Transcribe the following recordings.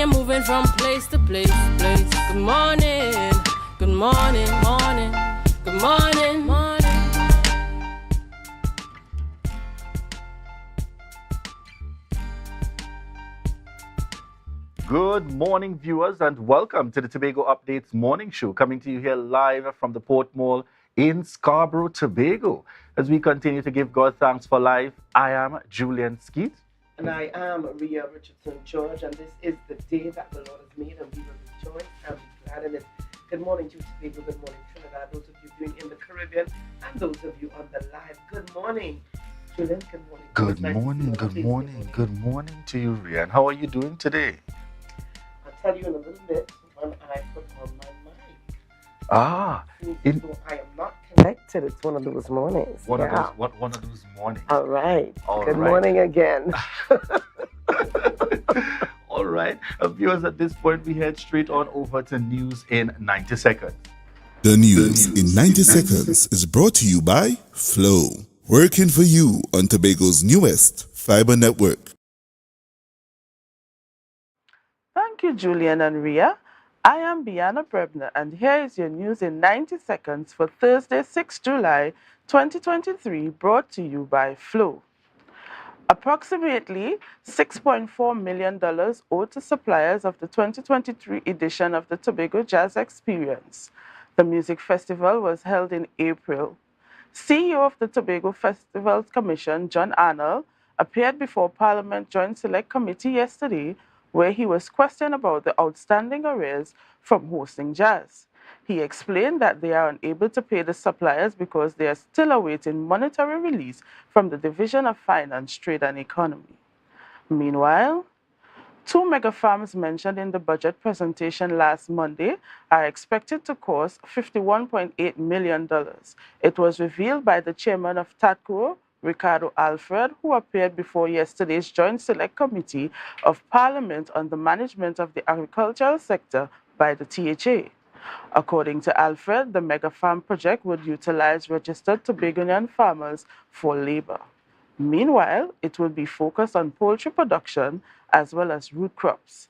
you're moving from place to place. Good morning, good morning, morning, good morning, morning. Good morning, viewers, and welcome to the Tobago Updates morning show, coming to you here live from the Port Mall in Scarborough, Tobago. As we continue to give God thanks for life, I am Julian Skeet. And I am Maria Richardson George, and this is the day that the Lord has made, and we will rejoice and be glad in it. Good morning to Tobago, good morning Trinidad, those of you viewing in the Caribbean, and those of you on the live. Good morning, Julian. Good morning. Good morning, good morning, good morning to you, Rian. How are you doing today? I'll tell you in a little bit when I put on my mic. I am not connected. It's one of those mornings. One of those mornings. All right. Good morning again. All right. Viewers, at this point, we head straight on over to news in 90 seconds. The news in 90 seconds is brought to you by Flow, working for you on Tobago's newest fiber network. Thank you, Julian and Ria. I am Biana Brebner, and here is your news in 90 seconds for Thursday, 6 July 2023, brought to you by Flow. Approximately $6.4 million owed to suppliers of the 2023 edition of the Tobago Jazz Experience. The music festival was held in April. CEO of the Tobago Festivals Commission, John Arnold, appeared before Parliament Joint Select Committee yesterday, where he was questioned about the outstanding arrears from hosting jazz. He explained that they are unable to pay the suppliers because they are still awaiting monetary release from the Division of Finance, Trade and Economy. Meanwhile, 2 mega farms mentioned in the budget presentation last Monday are expected to cost $51.8 million. It was revealed by the chairman of TATCO, Ricardo Alfred, who appeared before yesterday's Joint Select Committee of Parliament on the management of the agricultural sector by the THA. According to Alfred, the mega farm project would utilize registered Tobagonian farmers for labor. Meanwhile, it will be focused on poultry production as well as root crops.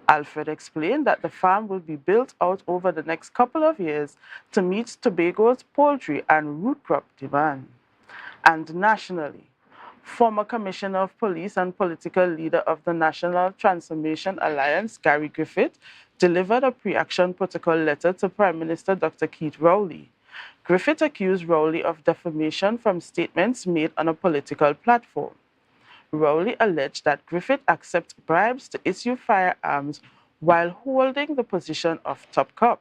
Alfred explained that the farm will be built out over the next couple of years to meet Tobago's poultry and root crop demand. And nationally, former Commissioner of Police and political leader of the National Transformation Alliance, Gary Griffith, delivered a pre-action protocol letter to Prime Minister Dr. Keith Rowley. Griffith accused Rowley of defamation from statements made on a political platform. Rowley alleged that Griffith accepts bribes to issue firearms while holding the position of top cop.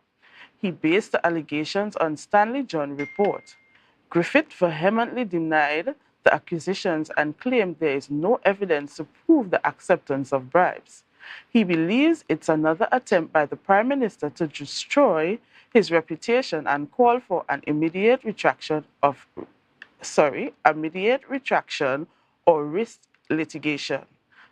He based the allegations on Stanley John report. Griffith vehemently denied the accusations and claimed there is no evidence to prove the acceptance of bribes. He believes it's another attempt by the Prime Minister to destroy his reputation and call for an immediate retraction or risk litigation.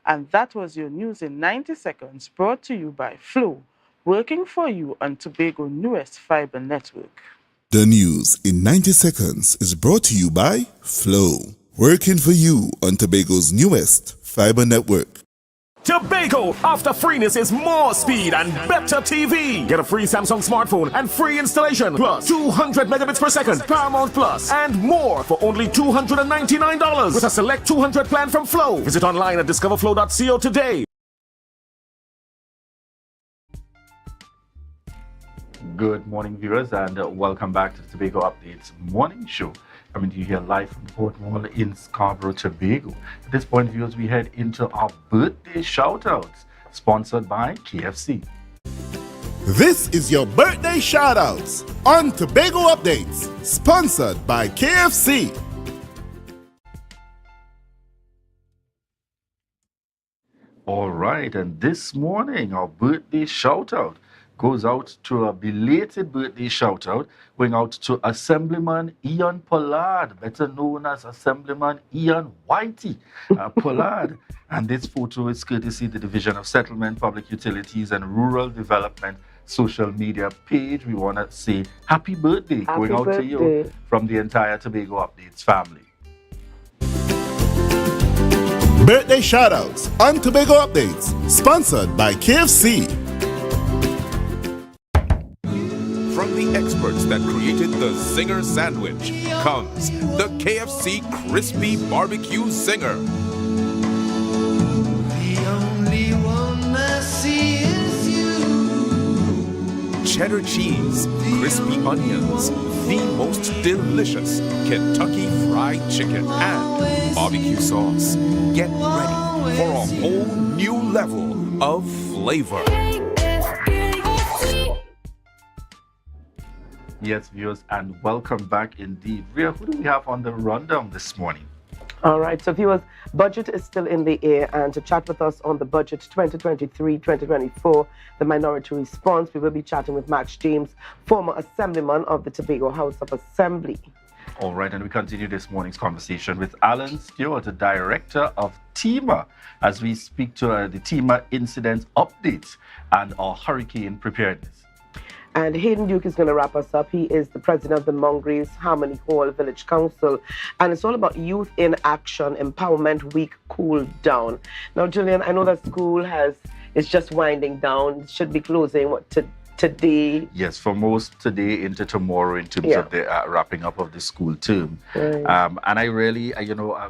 And that was your news in 90 seconds, brought to you by Flow, working for you on Tobago's newest fiber network. The news in 90 seconds is brought to you by Flow, working for you on Tobago's newest fiber network. Tobago, after freeness is more speed and better TV. Get a free Samsung smartphone and free installation, plus 200 megabits per second, Paramount Plus, and more for only $299 with a select 200 plan from Flow. Visit online at discoverflow.co today. Good morning, viewers, and welcome back to the Tobago Updates morning show. Coming to you here live from the Port Mall in Scarborough, Tobago. At this point, viewers, we head into our birthday shoutouts, sponsored by KFC. This is your birthday shoutouts on Tobago Updates, sponsored by KFC. All right, and this morning, our birthday shoutout goes out to a belated birthday shout-out, going out to Assemblyman Ian Pollard, better known as Assemblyman Ian Whitey Pollard. And this photo is courtesy the Division of Settlement, Public Utilities and Rural Development social media page. We want to say happy birthday going out to you from the entire Tobago Updates family. Birthday shoutouts on Tobago Updates, sponsored by KFC. From the experts that created the Zinger sandwich comes the KFC Crispy Barbecue Zinger. The only one I see is you. Cheddar cheese, crispy onions, the most delicious Kentucky Fried Chicken, and barbecue sauce. Get ready for a whole new level of flavor. Yes, viewers, and welcome back indeed. Ria, who do we have on the rundown this morning? All right, so viewers, budget is still in the air, and to chat with us on the budget 2023-2024, the minority response, we will be chatting with Max James, former assemblyman of the Tobago House of Assembly. All right, and we continue this morning's conversation with Alan Stewart, the director of Tema, as we speak to the Tema incident updates and our hurricane preparedness. And Hayden Duke is going to wrap us up. He is the president of the Mongraves Harmony Hall Village Council. And it's all about Youth in Action Empowerment Week Cool Down. Now, Julian, I know that school is just winding down. It should be closing today. Yes, for most today into tomorrow in terms of the wrapping up of the school term. Right. And I really,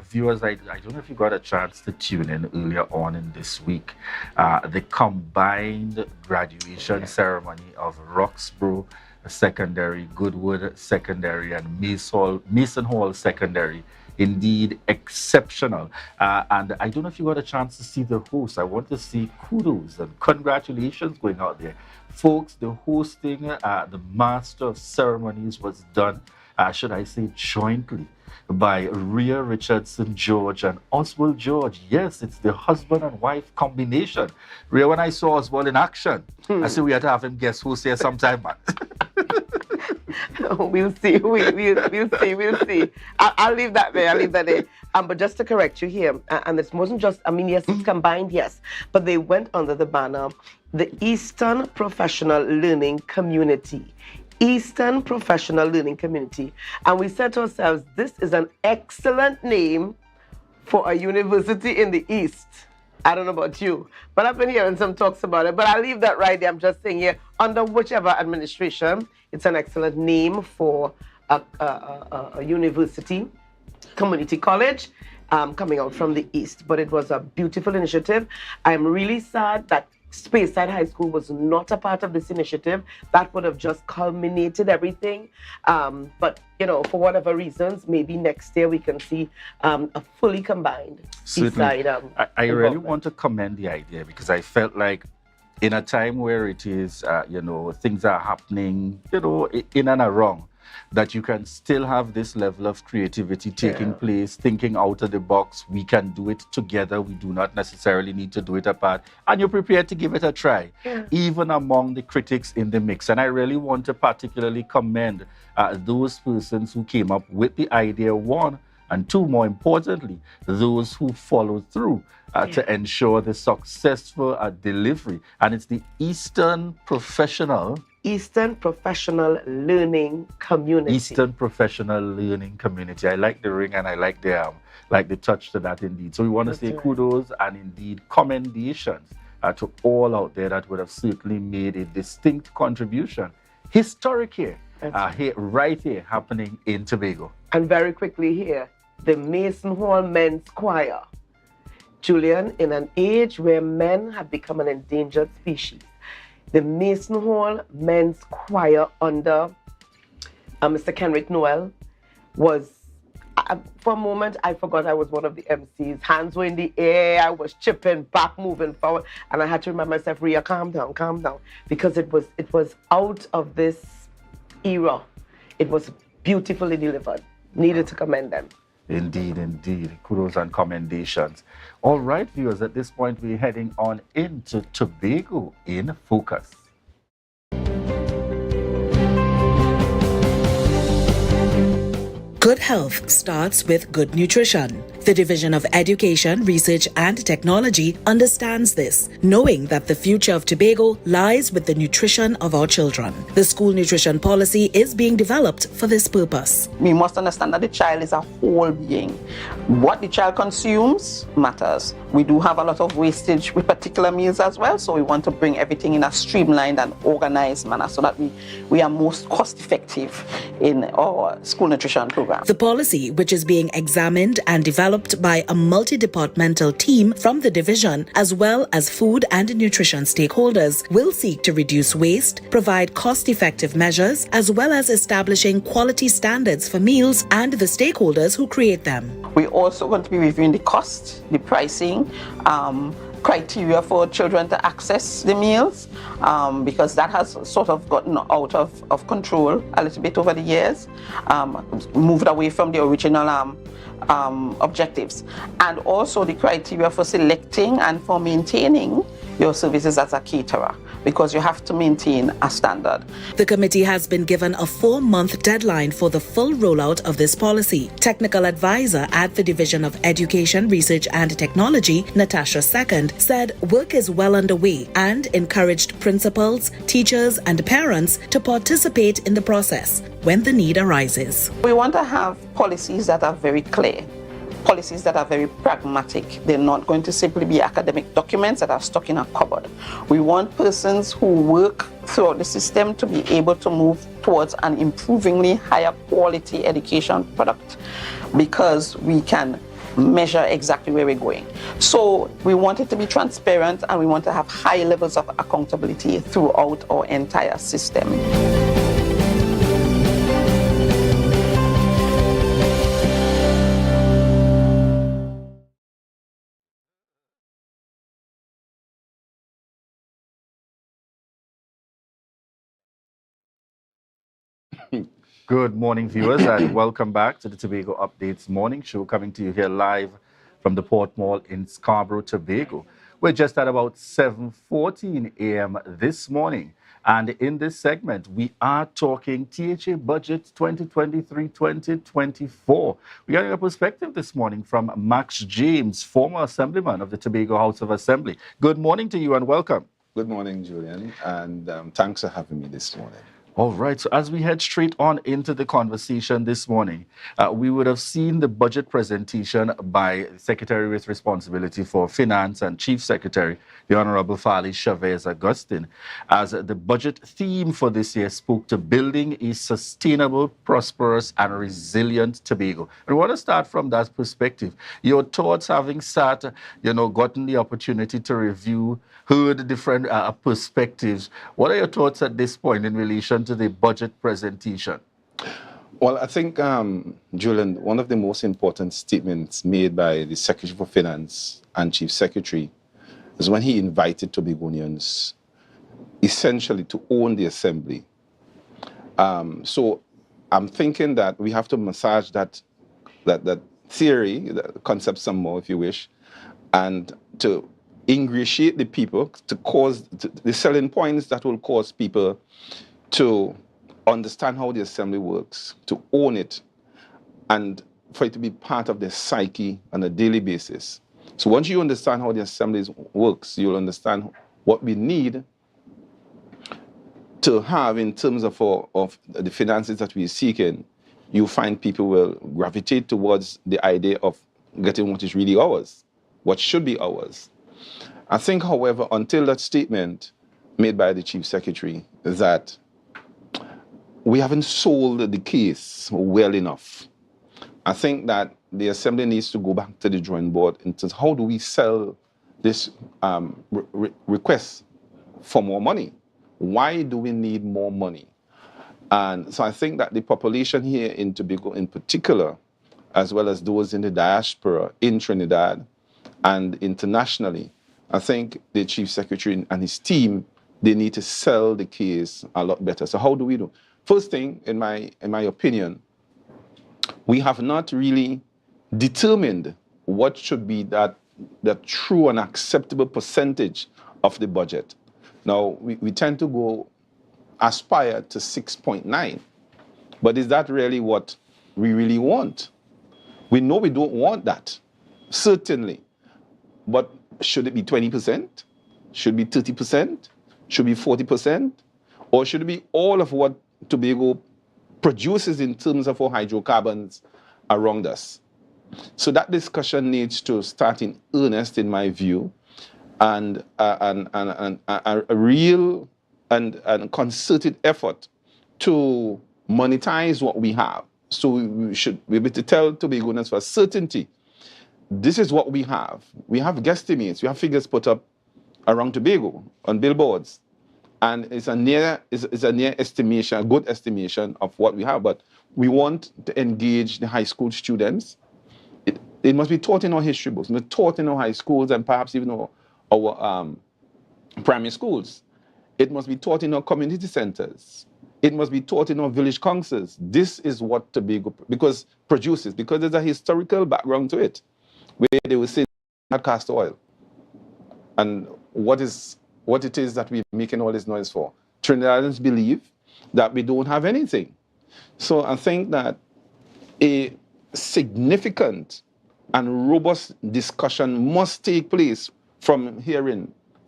viewers, I don't know if you got a chance to tune in earlier on in this week. The combined graduation ceremony of Roxborough Secondary, Goodwood Secondary, and Mason Hall Secondary. Indeed, exceptional. And I don't know if you got a chance to see the host. I want to see kudos and congratulations going out there. Folks, the hosting, the master of ceremonies was done, should I say, jointly by Rhea Richardson George and Oswald George. Yes, it's the husband and wife combination. Rhea, when I saw Oswald in action, I said we had to have him guest host here sometime, man. We'll see. We'll see. I'll leave that there. But just to correct you here, and this wasn't just, yes, it's combined, yes, but they went under the banner, the Eastern Professional Learning Community. Eastern Professional Learning Community. And we said to ourselves, this is an excellent name for a university in the East. I don't know about you, but I've been hearing some talks about it, but I'll leave that right there. I'm just saying here, under whichever administration, it's an excellent name for a university, community college, coming out from the East. But it was a beautiful initiative. I'm really sad that Speyside High School was not a part of this initiative. That would have just culminated everything. But, for whatever reasons, maybe next year we can see a fully combined Eastside. I really want to commend the idea, because I felt like in a time where it is, things are happening, in and around, that you can still have this level of creativity taking place, thinking out of the box. We can do it together. We do not necessarily need to do it apart. And you're prepared to give it a try, even among the critics in the mix. And I really want to particularly commend those persons who came up with the idea, one, and two, more importantly, those who followed through to ensure the successful delivery. And it's the Eastern Professional Learning Community. Eastern Professional Learning Community. I like the ring, and I like the touch to that indeed. So we want to say kudos and indeed commendations to all out there that would have certainly made a distinct contribution. Historic here, right here, happening in Tobago. And very quickly here, the Mason Hall Men's Choir. Julian, in an age where men have become an endangered species, the Mason Hall Men's Choir under Mr. Kenrick Noel was, for a moment, I forgot I was one of the MCs. Hands were in the air, I was chipping back, moving forward, and I had to remind myself, Rhea, calm down, because it was out of this era. It was beautifully delivered. Needed to commend them. Indeed. Kudos and commendations. All right, viewers, at this point, we're heading on into Tobago in Focus. Good health starts with good nutrition. The Division of Education, Research and Technology understands this, knowing that the future of Tobago lies with the nutrition of our children. The school nutrition policy is being developed for this purpose. We must understand that the child is a whole being. What the child consumes matters. We do have a lot of wastage with particular meals as well, so we want to bring everything in a streamlined and organized manner so that we are most cost effective in our school nutrition program. The policy, which is being examined and developed by a multi-departmental team from the division, as well as food and nutrition stakeholders, will seek to reduce waste, provide cost-effective measures, as well as establishing quality standards for meals and the stakeholders who create them. We're also going to be reviewing the cost, the pricing, criteria for children to access the meals, because that has sort of gotten out of control a little bit over the years, moved away from the original objectives, and also the criteria for selecting and for maintaining your services as a caterer, because you have to maintain a standard. The committee has been given a 4-month deadline for the full rollout of this policy. Technical advisor at the Division of Education, Research and Technology, Natasha Second, said work is well underway and encouraged principals, teachers and parents to participate in the process when the need arises. We want to have policies that are very clear, policies that are very pragmatic. They're not going to simply be academic documents that are stuck in a cupboard. We want persons who work throughout the system to be able to move towards an improvingly higher quality education product, because we can measure exactly where we're going. So we want it to be transparent, and we want to have high levels of accountability throughout our entire system. Good morning, viewers, and welcome back to the Tobago Updates Morning Show, coming to you here live from the Port Mall in Scarborough, Tobago. We're just at about 7:14 a.m. this morning, and in this segment, we are talking THA Budget 2023-2024. We're getting a perspective this morning from Max James, former Assemblyman of the Tobago House of Assembly. Good morning to you and welcome. Good morning, Julian, and thanks for having me this morning. All right, so as we head straight on into the conversation this morning, we would have seen the budget presentation by the Secretary with Responsibility for Finance and Chief Secretary, the Honorable Fali Chavez Augustine, as the budget theme for this year spoke to building a sustainable, prosperous, and resilient Tobago. And we want to start from that perspective. Your thoughts, having sat, gotten the opportunity to review, heard different perspectives. What are your thoughts at this point in relation to the budget presentation? Well, I think, Julian, one of the most important statements made by the Secretary for Finance and Chief Secretary is when he invited Tobagonians essentially to own the Assembly. So I'm thinking that we have to massage that theory, that concept some more, if you wish, and to ingratiate the people, to cause the selling points that will cause people to understand how the Assembly works, to own it, and for it to be part of their psyche on a daily basis. So once you understand how the Assembly works, you'll understand what we need to have in terms of the finances that we're seeking. You find people will gravitate towards the idea of getting what is really ours, what should be ours. I think, however, until that statement made by the Chief Secretary, that we haven't sold the case well enough. I think that the Assembly needs to go back to the drawing board in terms of how do we sell this request for more money? Why do we need more money? And so I think that the population here in Tobago in particular, as well as those in the diaspora in Trinidad and internationally, I think the Chief Secretary and his team, they need to sell the case a lot better. So how do we do? First thing, in my opinion, we have not really determined what should be that true and acceptable percentage of the budget. Now, we tend to aspire to 6.9, but is that really what we really want? We know we don't want that. certainly. But should it be 20%? Should it be 30%? Should it be 40%? Or should it be all of what Tobago produces in terms of our hydrocarbons around us? So that discussion needs to start in earnest, in my view, and a real and concerted effort to monetize what we have. So we should be able to tell Tobagonians for certainty, this is what we have. We have guesstimates, we have figures put up around Tobago on billboards. And it's a near estimation, a good estimation of what we have. But we want to engage the high school students. It must be taught in our history books, it must be taught in our high schools and perhaps even our primary schools. It must be taught in our community centers. It must be taught in our village councils. This is what Tobago produces, because there's a historical background to it, where they will say not cast oil. And what it is that we're making all this noise for. Trinidadians believe that we don't have anything. So I think that a significant and robust discussion must take place from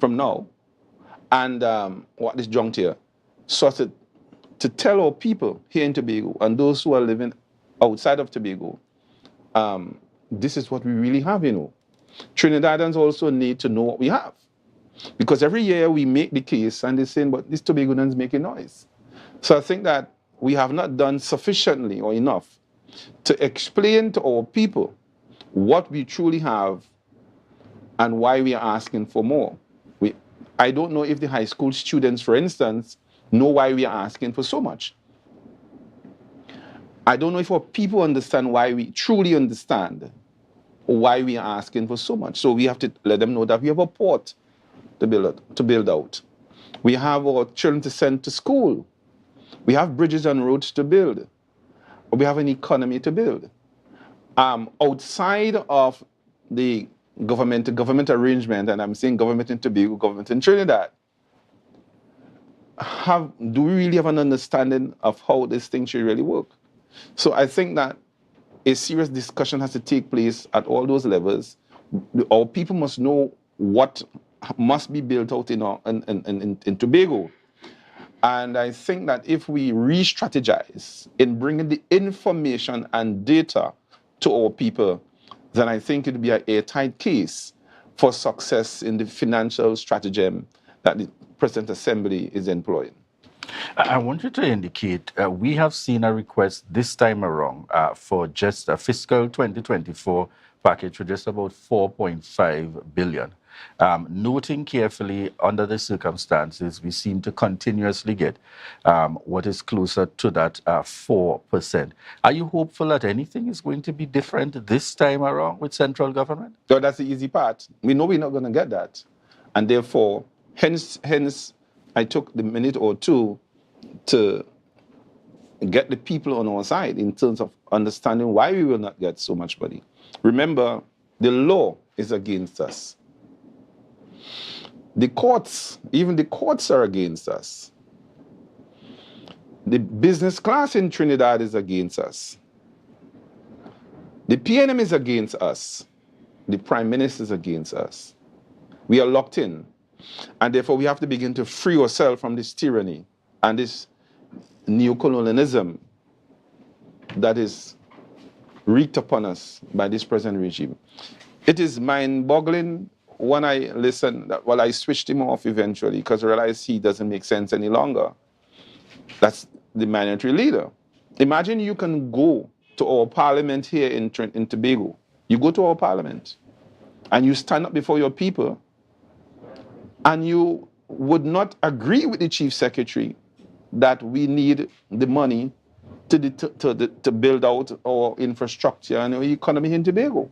now, and what is juncture, so to tell our people here in Tobago and those who are living outside of Tobago, this is what we really have, Trinidadians also need to know what we have. Because every year we make the case and they're saying, but this Tobagonians making noise. So I think that we have not done sufficiently or enough to explain to our people what we truly have and why we are asking for more. I don't know if the high school students, for instance, know why we are asking for so much. I don't know if our people understand why we truly understand why we are asking for so much. So we have to let them know that we have a port to build out. We have our children to send to school. We have bridges and roads to build. We have an economy to build. Outside of the government arrangement, and I'm saying government in Tobago, government in Trinidad, do we really have an understanding of how this thing should really work? So I think that a serious discussion has to take place at all those levels. Our people must know what must be built out in Tobago. And I think that if we re-strategize in bringing the information and data to our people, then I think it would be an airtight case for success in the financial stratagem that the President Assembly is employing. I want you to indicate, we have seen a request this time around for just a fiscal 2024 package for just about 4.5 billion. Noting carefully, under the circumstances, we seem to continuously get what is closer to that 4%. Are you hopeful that anything is going to be different this time around with central government? So that's the easy part. We know we're not going to get that. And therefore, hence, I took the minute or two to get the people on our side in terms of understanding why we will not get so much money. Remember, the law is against us. The courts, even the courts are against us. The business class in Trinidad is against us. The PNM is against us. The Prime Minister is against us. We are locked in. And therefore, we have to begin to free ourselves from this tyranny and this neocolonialism that is wreaked upon us by this present regime. It is mind-boggling when I listen, I switched him off eventually because I realized he doesn't make sense any longer. That's the minority leader. Imagine you can go to our parliament here in Tobago. You go to our parliament and you stand up before your people and you would not agree with the chief secretary that we need the money to build out our infrastructure and our economy in Tobago.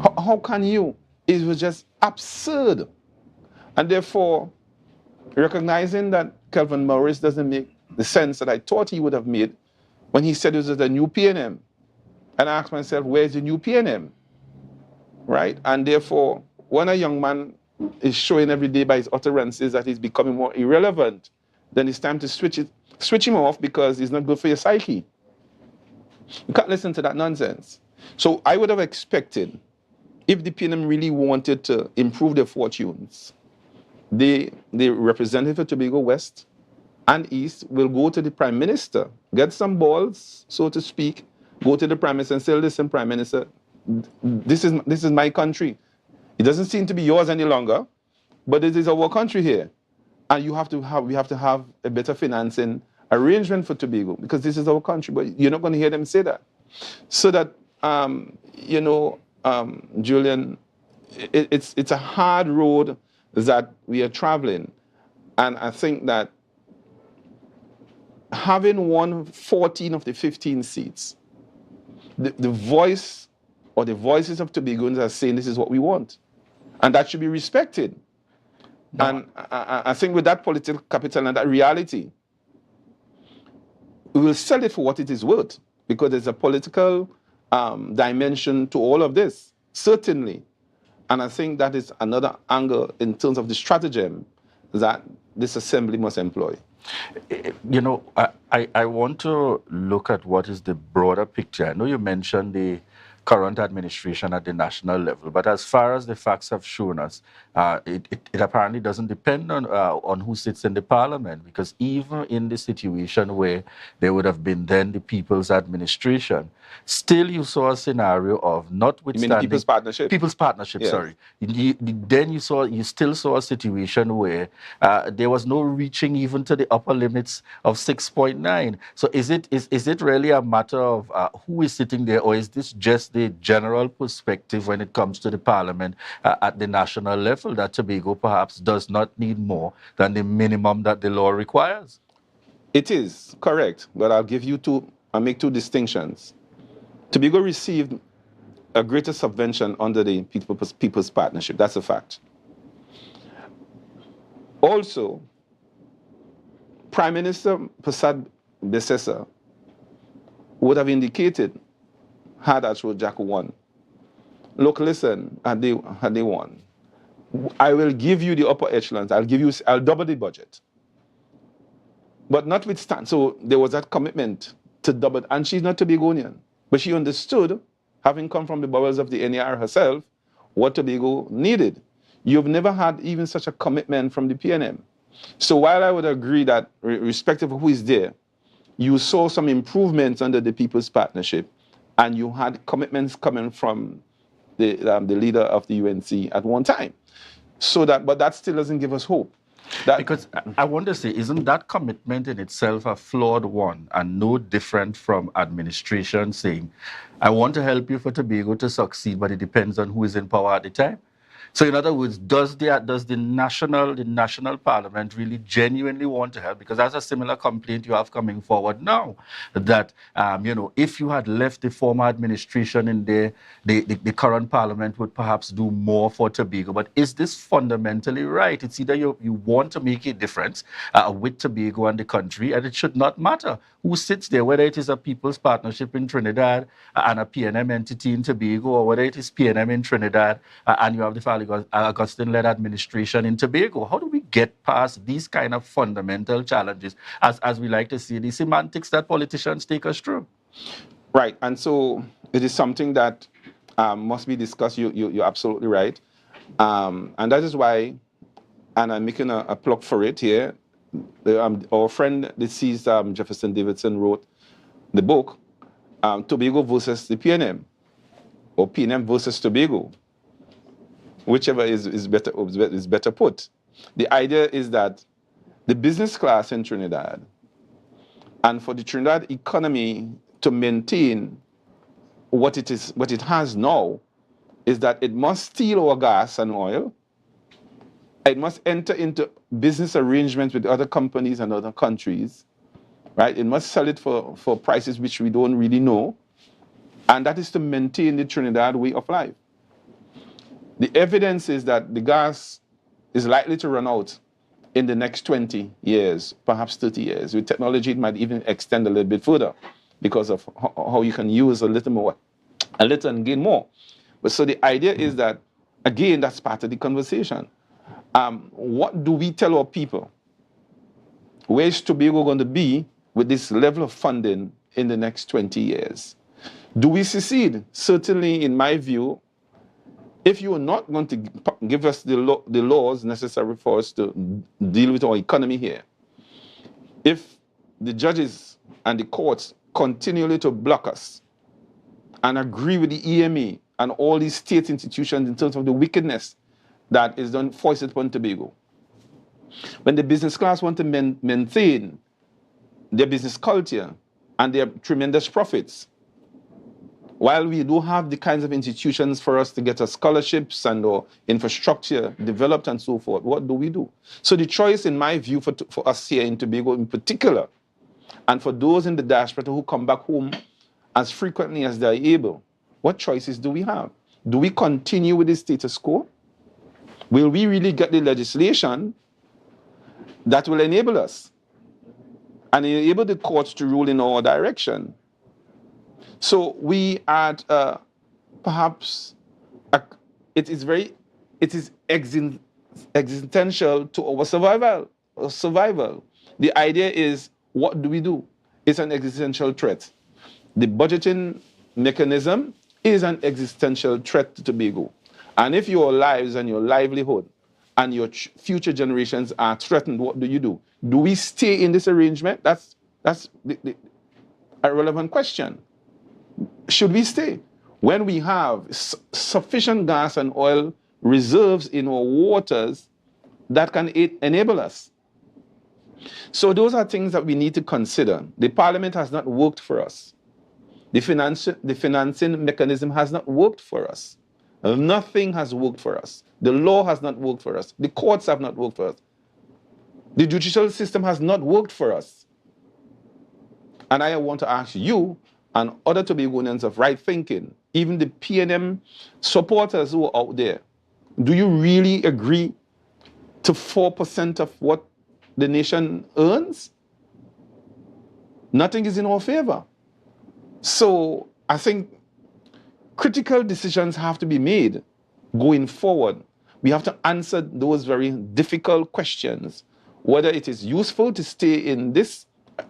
How can you? It was just absurd. And therefore, recognizing that Kelvin Morris doesn't make the sense that I thought he would have made when he said it was a new PNM. And I asked myself, where's the new PNM? Right? And therefore, when a young man is showing every day by his utterances that he's becoming more irrelevant, then it's time to switch him off because it's not good for your psyche. You can't listen to that nonsense. So I would have expected if the PNM really wanted to improve their fortunes, the representative of Tobago West and East will go to the Prime Minister, get some balls, so to speak, go to the Prime Minister and say, listen, Prime Minister, this is my country. It doesn't seem to be yours any longer, but it is our country here. And we have to have a better financing arrangement for Tobago because this is our country. But you're not going to hear them say that. So that, Julian, it's a hard road that we are traveling. And I think that having won 14 of the 15 seats, the voice or the voices of Tobagonians are saying this is what we want. And that should be respected. No. And I think with that political capital and that reality, we will sell it for what it is worth because there's a political dimension to all of this, certainly. And I think that is another angle in terms of the stratagem that this assembly must employ. You know, I want to look at what is the broader picture. I know you mentioned the current administration at the national level, but as far as the facts have shown us, it apparently doesn't depend on who sits in the parliament, because even in the situation where there would have been then the People's Administration, still you saw a scenario of notwithstanding... You mean the People's Partnership? People's Partnership, yes. Sorry. Then you still saw a situation where there was no reaching even to the upper limits of 6.9. So is it really a matter of who is sitting there, or is this just the general perspective when it comes to the parliament at the national level that Tobago perhaps does not need more than the minimum that the law requires? It is correct, but I'll make two distinctions. Tobago received a greater subvention under the People's Partnership. That's a fact. Also, Prime Minister Prasad Besesa would have indicated, had actual Jack won, look, listen, had they won, I will give you the upper echelons. I'll double the budget. But notwithstanding, so there was that commitment to double, and she's not Tobagonian, but she understood, having come from the bowels of the NER herself, what Tobago needed. You've never had even such a commitment from the PNM. So while I would agree that, irrespective of who is there, you saw some improvements under the People's Partnership, and you had commitments coming from the leader of the UNC at one time. But that still doesn't give us hope. Because I want to say, isn't that commitment in itself a flawed one and no different from administration saying, I want to help you for Tobago to succeed, but it depends on who is in power at the time? So in other words, does the national parliament really genuinely want to help? Because that's a similar complaint you have coming forward now, that if you had left the former administration in there, the current parliament would perhaps do more for Tobago. But is this fundamentally right? It's either you want to make a difference with Tobago and the country, and it should not matter who sits there, whether it is a People's Partnership in Trinidad and a PNM entity in Tobago, or whether it is PNM in Trinidad and you have the Augustine-led administration in Tobago. How do we get past these kind of fundamental challenges, as we like to see, the semantics that politicians take us through? Right, and so it is something that must be discussed. You're absolutely right. And that is why, and I'm making a plug for it here, our friend deceased Jefferson Davidson wrote the book, Tobago versus the PNM, or PNM versus Tobago, whichever is better put. The idea is that the business class in Trinidad, and for the Trinidad economy to maintain what it has now, is that it must steal our gas and oil. It must enter into business arrangements with other companies and other countries, right? It must sell it for prices which we don't really know. And that is to maintain the Trinidad way of life. The evidence is that the gas is likely to run out in the next 20 years, perhaps 30 years. With technology, it might even extend a little bit further because of how you can use a little and gain more. But so the idea is that, again, that's part of the conversation. What do we tell our people? Where is Tobago going to be with this level of funding in the next 20 years? Do we succeed? Certainly, in my view, If you are not going to give us the laws necessary for us to deal with our economy here, if the judges and the courts continually to block us and agree with the EMA and all these state institutions in terms of the wickedness that is done foisted upon Tobago, when the business class want to maintain their business culture and their tremendous profits, while we do have the kinds of institutions for us to get our scholarships and our infrastructure developed and so forth, what do? So the choice, in my view, for us here in Tobago in particular, and for those in the diaspora who come back home as frequently as they're able, what choices do we have? Do we continue with the status quo? Will we really get the legislation that will enable us and enable the courts to rule in our direction? So we at perhaps it is existential to our survival. The idea is, what do we do? It's an existential threat. The budgeting mechanism is an existential threat to Tobago. And if your lives and your livelihood and your future generations are threatened, what do? Do we stay in this arrangement? That's a relevant question. Should we stay? When we have sufficient gas and oil reserves in our waters that can enable us. So those are things that we need to consider. The parliament has not worked for us. The financing mechanism has not worked for us. Nothing has worked for us. The law has not worked for us. The courts have not worked for us. The judicial system has not worked for us. And I want to ask you and other Tobagonians of right thinking, even the PNM supporters who are out there, do you really agree to 4% of what the nation earns? Nothing is in our favor. So I think critical decisions have to be made going forward. We have to answer those very difficult questions, whether it is useful to stay in this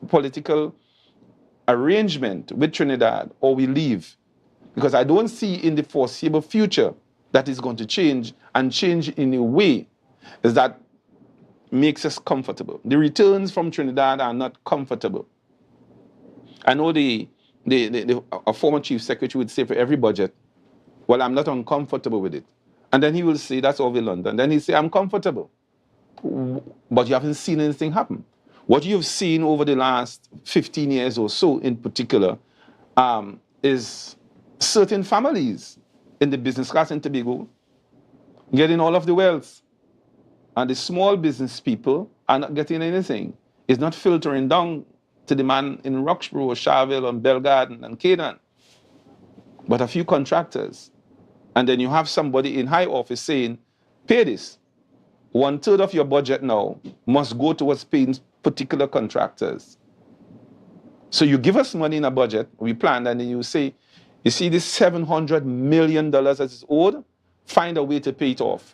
political arrangement with Trinidad or we leave. Because I don't see in the foreseeable future that is going to change, and change in a way that makes us comfortable. The returns from Trinidad are not comfortable. I know a former chief secretary would say for every budget, well, I'm not uncomfortable with it. And then he will say, that's over London. Then he'll say, I'm comfortable. But you haven't seen anything happen. What you've seen over the last 15 years or so in particular is certain families in the business class in Tobago getting all of the wealth. And the small business people are not getting anything. It's not filtering down to the man in Roxborough, Charville, and Belgarden, and Canaan, but a few contractors. And then you have somebody in high office saying, pay this. 1/3 of your budget now must go towards paying particular contractors. So you give us money in a budget, we plan, and then you say, you see this $700 million that is owed, find a way to pay it off.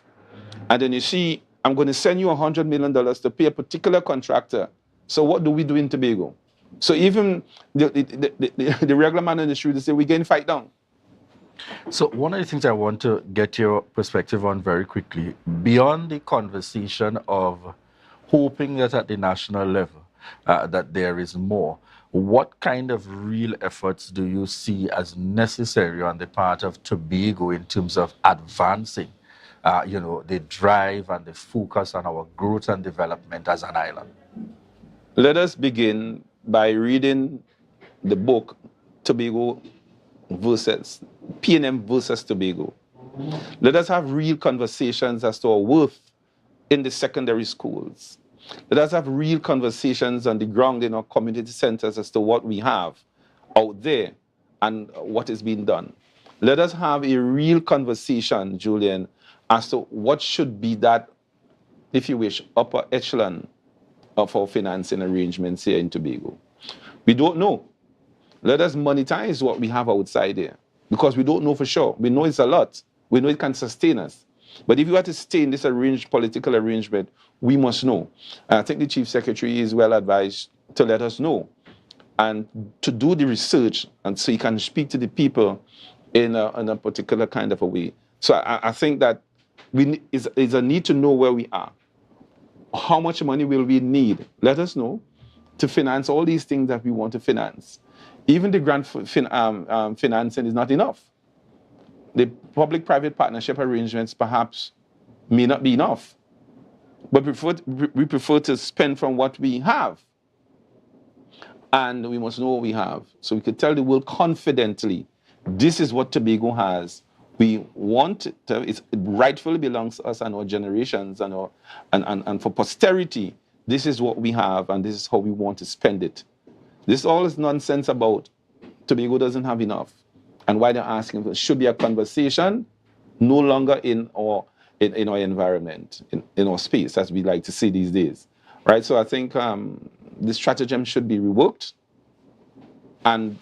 And then you see, I'm going to send you $100 million to pay a particular contractor. So what do we do in Tobago? So even the regular man in the street, they say, we're getting fight down. So one of the things I want to get your perspective on very quickly, beyond the conversation of hoping that at the national level that there is more, what kind of real efforts do you see as necessary on the part of Tobago in terms of advancing the drive and the focus on our growth and development as an island? Let us begin by reading the book Tobago versus PNM versus Tobago. Let us have real conversations as to our worth in the secondary schools. Let us have real conversations on the ground in our community centers as to what we have out there and what is being done. Let us have a real conversation, Julian, as to what should be that, if you wish, upper echelon of our financing arrangements here in Tobago. We don't know. Let us monetize what we have outside there, because we don't know for sure. We know it's a lot. We know it can sustain us. But if you are to stay in this political arrangement, we must know. And I think the Chief Secretary is well advised to let us know and to do the research, and so he can speak to the people in a particular kind of a way, So I think that is a need to know where we are. How much money will we need? Let us know to finance all these things that we want to finance. Even the grant financing is not enough. The public-private partnership arrangements perhaps may not be enough. But we prefer to spend from what we have. And we must know what we have. So we could tell the world confidently, this is what Tobago has. We want it rightfully belongs to us and our generations and for posterity. This is what we have and this is how we want to spend it. This all is nonsense about Tobago doesn't have enough. And why they're asking, it should be a conversation no longer in our environment, in our space, as we like to see these days. Right? So I think the stratagem should be reworked. And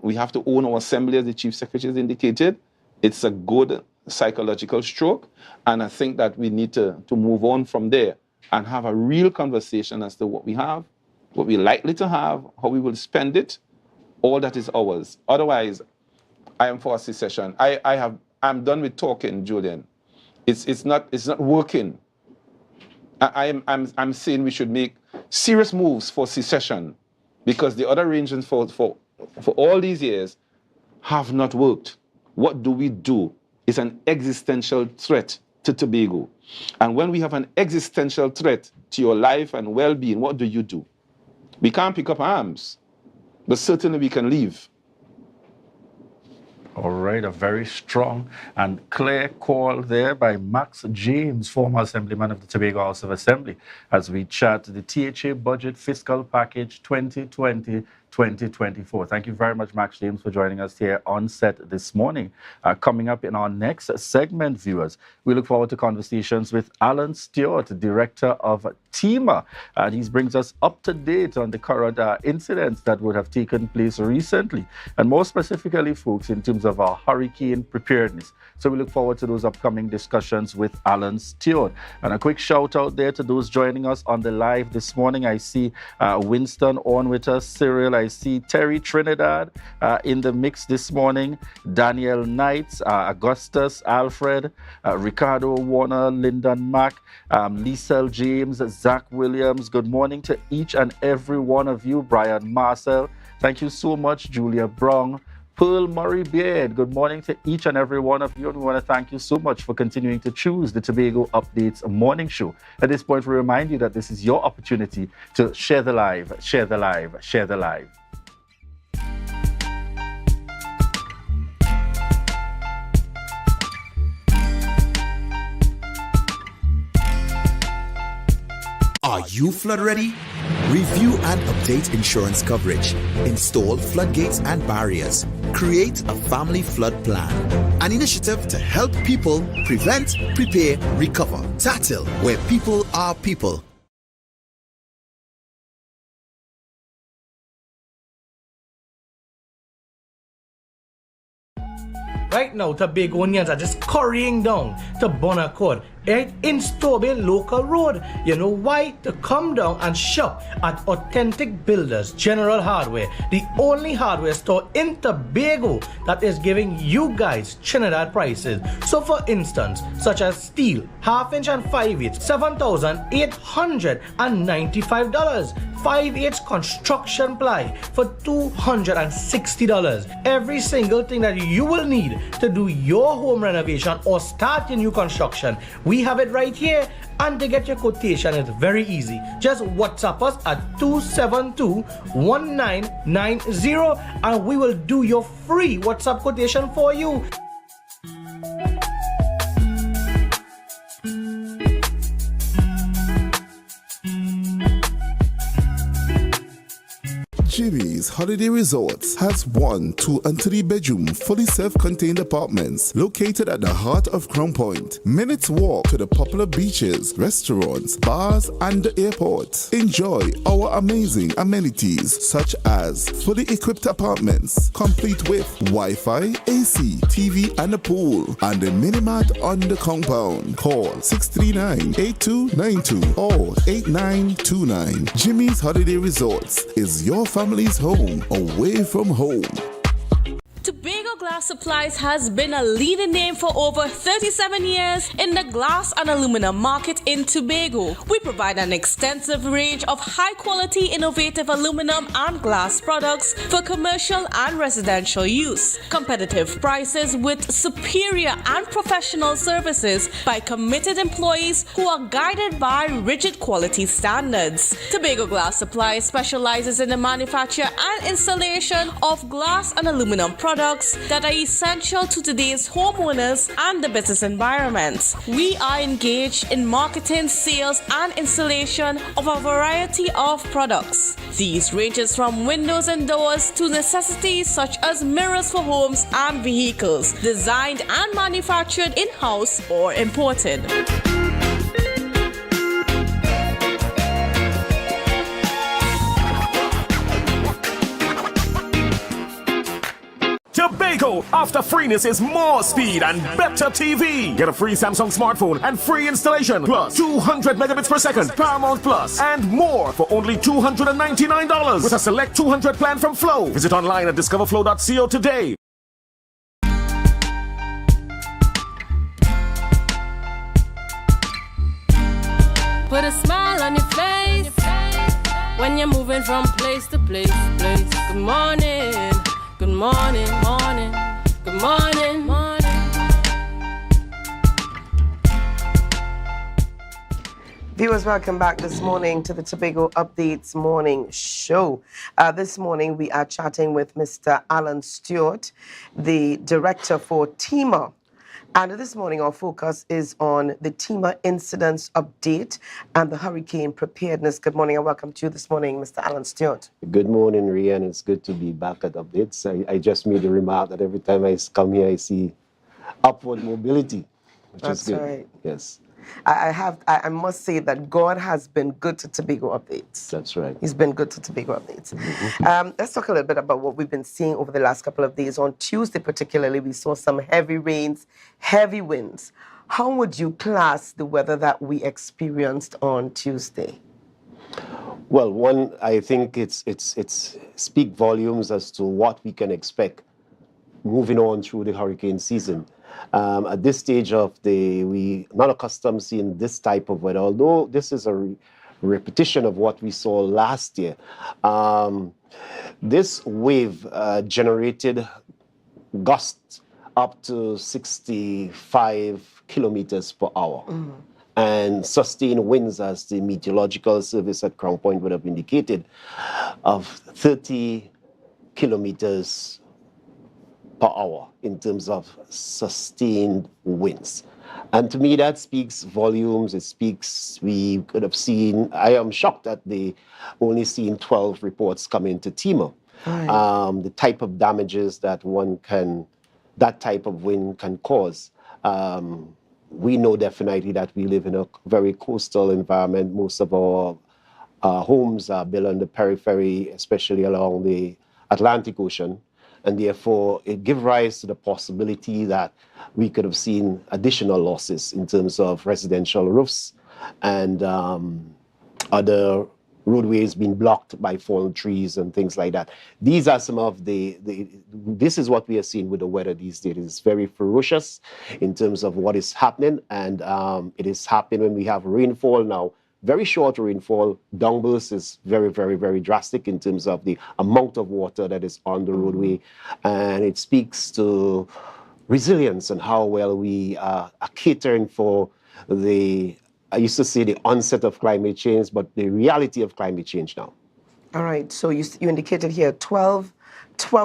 we have to own our assembly, as the Chief Secretary has indicated. It's a good psychological stroke. And I think that we need to move on from there and have a real conversation as to what we have, what we're likely to have, how we will spend it, all that is ours. Otherwise, I am for a secession. I'm done with talking, Julian. It's not working. I'm saying we should make serious moves for secession because the other arrangements for all these years have not worked. What do we do? It's an existential threat to Tobago. And when we have an existential threat to your life and well-being, what do? We can't pick up arms, but certainly we can leave. All right, a very strong and clear call there by Max James, former Assemblyman of the Tobago House of Assembly, as we chat the THA Budget Fiscal Package 2020-2024. Thank you very much, Max James, for joining us here on set this morning. Coming up in our next segment, viewers, we look forward to conversations with Alan Stewart, Director of Tema. He brings us up to date on the current incidents that would have taken place recently, and more specifically, folks, in terms of our hurricane preparedness. So we look forward to those upcoming discussions with Alan Stewart. And a quick shout out there to those joining us on the live this morning. I see Winston on with us, Cyril. I see Terry Trinidad in the mix this morning, Daniel Knights, Augustus, Alfred, Ricardo Warner, Lyndon Mack, Lisa James, Zach Williams. Good morning to each and every one of you. Brian Marcel, thank you so much. Julia Brown, Pearl Murray Beard, good morning to each and every one of you. And we want to thank you so much for continuing to choose the Tobago Updates morning show. At this point, we remind you that this is your opportunity to share the live, share the live, share the live. Are you flood ready? Review and update insurance coverage. Install floodgates and barriers. Create a family flood plan. An initiative to help people prevent, prepare, recover. TATIL, where people are people. Right now, Tobagonians are just scurrying down to Bonaccord, right in Stobie Local Road. You know why? To come down and shop at Authentic Builders General Hardware, the only hardware store in Tobago that is giving you guys Trinidad prices. So for instance, such as steel, 1/2 inch and 5/8, $7,895. 5/8 construction ply for $260. Every single thing that you will need to do your home renovation or start your new construction, we have it right here. And to get your quotation, it's very easy. Just WhatsApp us at 272-1990 and we will do your free WhatsApp quotation for you. Jimmy's Holiday Resorts has 1, 2, and 3 bedroom, fully self-contained apartments located at the heart of Crown Point. Minutes walk to the popular beaches, restaurants, bars, and the airport. Enjoy our amazing amenities such as fully equipped apartments, complete with Wi-Fi, AC, TV, and a pool, and a mini-mart on the compound. Call 639-8292 or 8929. Jimmy's Holiday Resorts is your family's home away from home. Tobago Glass Supplies has been a leading name for over 37 years in the glass and aluminum market in Tobago. We provide an extensive range of high-quality, innovative aluminum and glass products for commercial and residential use. Competitive prices with superior and professional services by committed employees who are guided by rigid quality standards. Tobago Glass Supplies specializes in the manufacture and installation of glass and aluminum products that are essential to today's homeowners and the business environment. We are engaged in marketing, sales, and installation of a variety of products. These ranges from windows and doors to necessities such as mirrors for homes and vehicles, designed and manufactured in-house or imported. Tobago, after freeness is more speed and better TV. Get a free Samsung smartphone and free installation, plus 200 megabits per second, Paramount Plus, and more for only $299 with a select 200 plan from Flow. Visit online at discoverflow.co today. Put a smile on your face when you're moving from place to place. Good morning, good morning, morning, good morning, morning. Viewers, welcome back this morning to the Tobago Updates Morning Show. This morning we are chatting with Mr. Alan Stewart, the director for Tema. And this morning our focus is on the Tema incidents update and the hurricane preparedness. Good morning and welcome to you this morning, Mr. Alan Stewart. Good morning, Rian. It's good to be back at Updates. I just made a remark that every time I come here, I see upward mobility, which That's is good. Right. Yes. I must say that God has been good to Tobago Updates. That's right. He's been good to Tobago Updates. Let's talk a little bit about what we've been seeing over the last couple of days. On Tuesday particularly, we saw some heavy rains, heavy winds. How would you class the weather that we experienced on Tuesday? Well, one, I think it's speak volumes as to what we can expect moving on through the hurricane season. At this stage of we're not accustomed to seeing this type of weather, although this is a repetition of what we saw last year. This wave generated gusts up to 65 kilometers per hour. And sustained winds, as the meteorological service at Crown Point would have indicated, of 30 kilometers per hour in terms of sustained winds. And to me, that speaks volumes. It speaks, we could have seen, I am shocked that they only seen 12 reports come into Tema. Right. The type of damages that that type of wind can cause. We know definitely that we live in a very coastal environment. Most of our homes are built on the periphery, especially along the Atlantic Ocean. And therefore, it gives rise to the possibility that we could have seen additional losses in terms of residential roofs and other roadways being blocked by fallen trees and things like that. These are some of this is what we are seeing with the weather these days. It's very ferocious in terms of what is happening, and it is happening when we have rainfall now. Very short rainfall. Downburst is very, very, very drastic in terms of the amount of water that is on the roadway. And it speaks to resilience and how well we are catering for I used to say the onset of climate change, but the reality of climate change now. All right. So you indicated here 12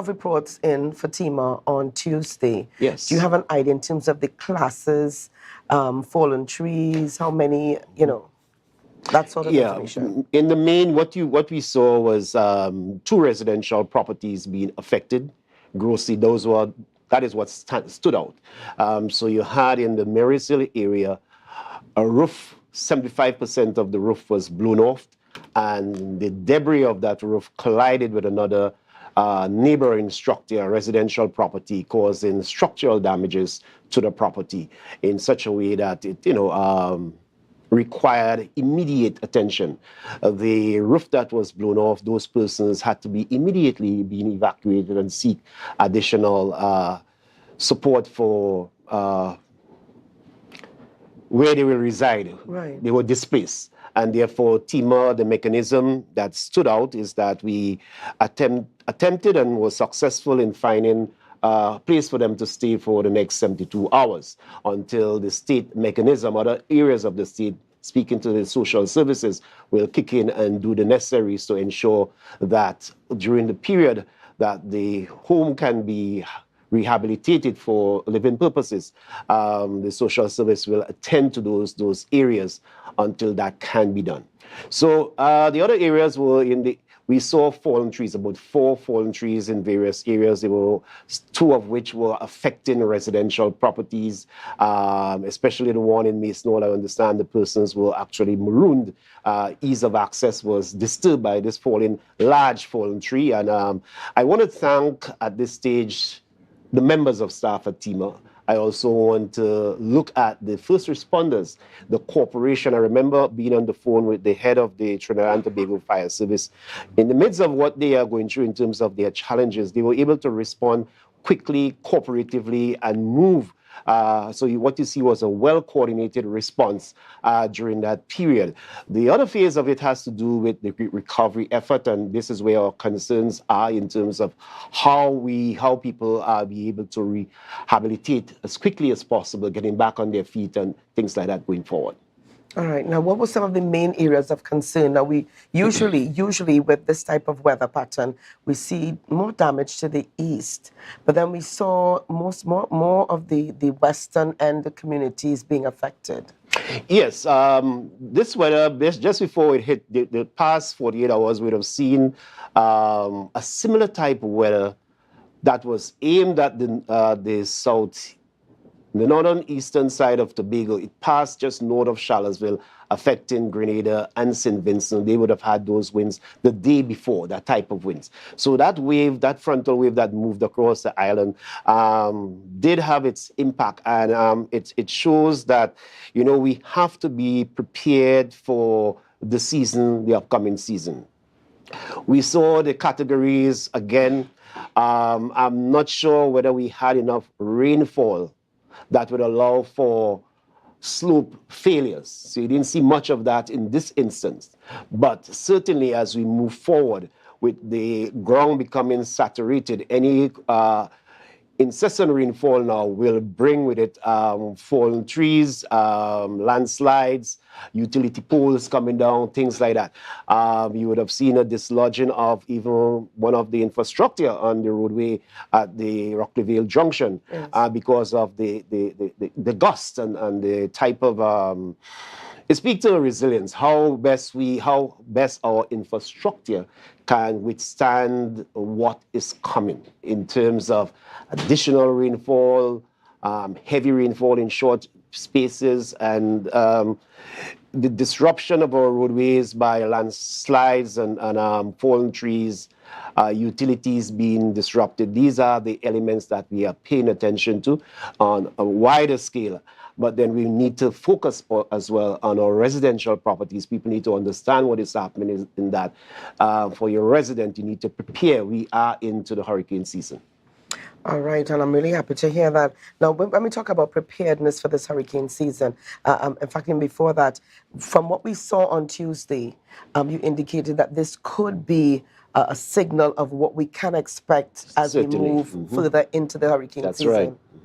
reports in for Tema on Tuesday. Yes. Do you have an idea in terms of the classes, fallen trees, how many, that sort of information? In the main, what we saw was 2 residential properties being affected. Grossly, that is what stood out. So you had in the Marysville area, a roof, 75% of the roof was blown off, and the debris of that roof collided with another neighboring structure, a residential property, causing structural damages to the property in such a way that it, required immediate attention. The roof that was blown off, those persons had to be immediately being evacuated and seek additional support for where they will reside. Right. They were displaced. And therefore, Tema, the mechanism that stood out is that we attempted and was successful in finding a place for them to stay for the next 72 hours until the state mechanism, other areas of the state, speaking to the social services, will kick in and do the necessaries to ensure that during the period that the home can be rehabilitated for living purposes, the social service will attend to those areas until that can be done. So the other areas were we saw fallen trees, about 4 fallen trees in various areas. There were 2 of which were affecting residential properties, especially the one in Mason Hall. I understand the persons were actually marooned. Ease of access was disturbed by this large fallen tree. And I want to thank at this stage the members of staff at Tema. I also want to look at the first responders, the corporation. I remember being on the phone with the head of the Trinidad and Tobago Fire Service. In the midst of what they are going through in terms of their challenges, they were able to respond quickly, cooperatively, and move. So what you see was a well-coordinated response during that period. The other phase of it has to do with the recovery effort, and this is where our concerns are in terms of how people be able to rehabilitate as quickly as possible, getting back on their feet and things like that going forward. All right. Now, what were some of the main areas of concern? Now, we usually with this type of weather pattern, we see more damage to the east, but then we saw more of the western end the communities being affected. Yes, this weather, just before it hit the past 48 hours, we'd have seen a similar type of weather that was aimed at the northern eastern side of Tobago. It passed just north of Charlottesville, affecting Grenada and St. Vincent. They would have had those winds the day before, that type of winds. So that wave, that frontal wave that moved across the island did have its impact. And it shows that, we have to be prepared for the upcoming season. We saw the categories again. I'm not sure whether we had enough rainfall that would allow for slope failures. So you didn't see much of that in this instance. But certainly as we move forward with the ground becoming saturated, any incessant rainfall now will bring with it fallen trees, landslides, utility poles coming down, things like that. You would have seen a dislodging of even one of the infrastructure on the roadway at the Rockleyvale Junction. Yes. Because of the gust and the type of it speaks to resilience, how best our infrastructure can withstand what is coming in terms of additional rainfall, heavy rainfall in short spaces, and the disruption of our roadways by landslides and fallen trees, utilities being disrupted. These are the elements that we are paying attention to on a wider scale. But then we need to focus as well on our residential properties. People need to understand what is happening in that. For your resident, you need to prepare. We are into the hurricane season. All right, and I'm really happy to hear that. Now, when we talk about preparedness for this hurricane season, in fact, even before that, from what we saw on Tuesday, you indicated that this could be a signal of what we can expect as we move further into the hurricane season. That's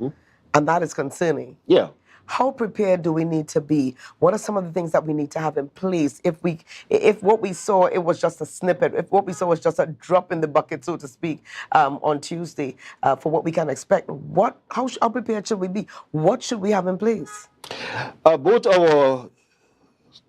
right. And that is concerning. Yeah. How prepared do we need to be? What are some of the things that we need to have in place if what we saw, it was just a snippet, if what we saw was just a drop in the bucket, so to speak, on Tuesday, for what we can expect? How prepared should we be? What should we have in place? Both our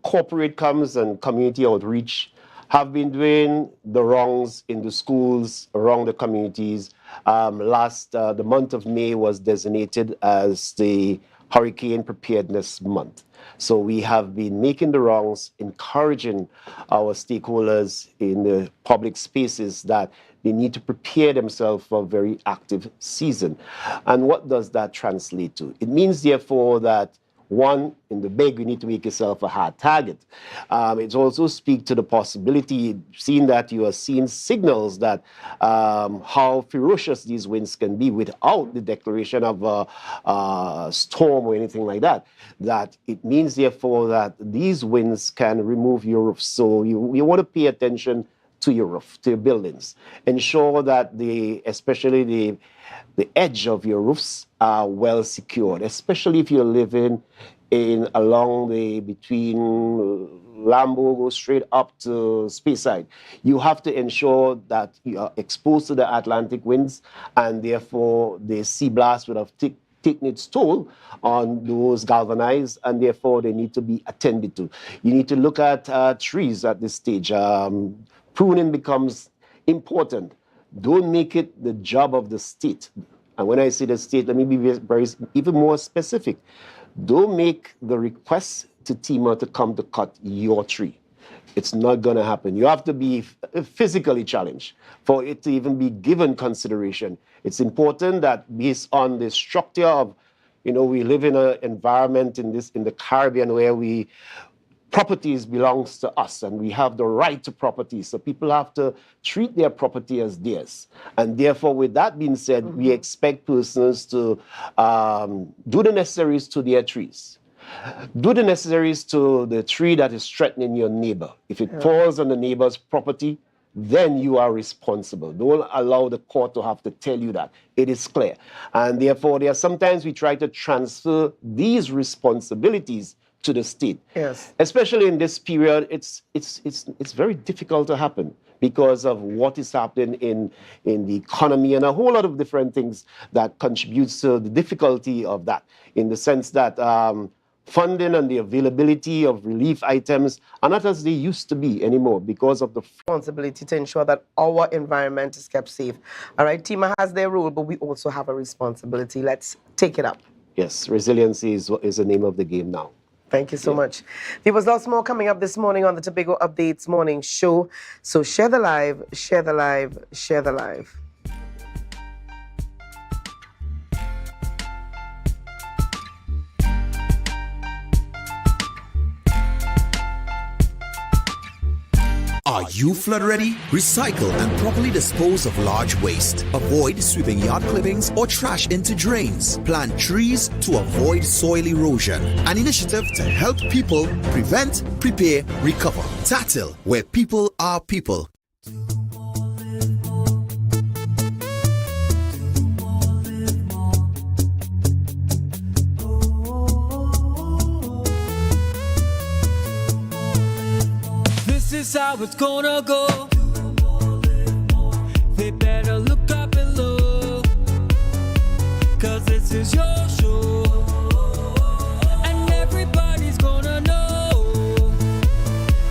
corporate comms and community outreach have been doing the rounds in the schools, around the communities. The month of May was designated as the Hurricane Preparedness Month. So we have been making the rounds, encouraging our stakeholders in the public spaces that they need to prepare themselves for a very active season. And what does that translate to? It means, therefore, that one, in the big, you need to make yourself a hard target. It also speaks to the possibility, seeing that you are seeing signals that how ferocious these winds can be without the declaration of a storm or anything like that, that it means, therefore, that these winds can remove your roof. So you want to pay attention to your roof, to your buildings. Ensure that especially the edge of your roofs are well secured, especially if you're living along between Lambo, go straight up to Speyside. You have to ensure that you are exposed to the Atlantic winds, and therefore the sea blast would have taken its toll on those galvanized, and therefore they need to be attended to. You need to look at trees at this stage. Pruning becomes important. Don't make it the job of the state. And when I say the state, let me be very even more specific. Don't make the request to Tema to come to cut your tree. It's not going to happen. You have to be physically challenged for it to even be given consideration. It's important that based on the structure of, we live in an environment in the Caribbean where properties belongs to us, and we have the right to property. So people have to treat their property as theirs. And therefore, with that being said, we expect persons to do the necessaries to their trees. Do the necessaries to the tree that is threatening your neighbor. If it falls on the neighbor's property, then you are responsible. Don't allow the court to have to tell you that. It is clear. And therefore, sometimes we try to transfer these responsibilities to the state. Yes. Especially in this period, it's very difficult to happen because of what is happening in the economy and a whole lot of different things that contributes to the difficulty of that, in the sense that funding and the availability of relief items are not as they used to be anymore because of the responsibility to ensure that our environment is kept safe. All right, Tema has their role, but we also have a responsibility. Let's take it up. Yes, resiliency is the name of the game now. Thank you so much. There was lots more coming up this morning on the Tobago Updates morning show. So share the live, share the live, share the live. Are you flood ready? Recycle and properly dispose of large waste. Avoid sweeping yard clippings or trash into drains. Plant trees to avoid soil erosion. An initiative to help people prevent, prepare, recover. Tatil, where people are people. This is how it's gonna go. They better look up below, 'cause this is your show, and everybody's gonna know.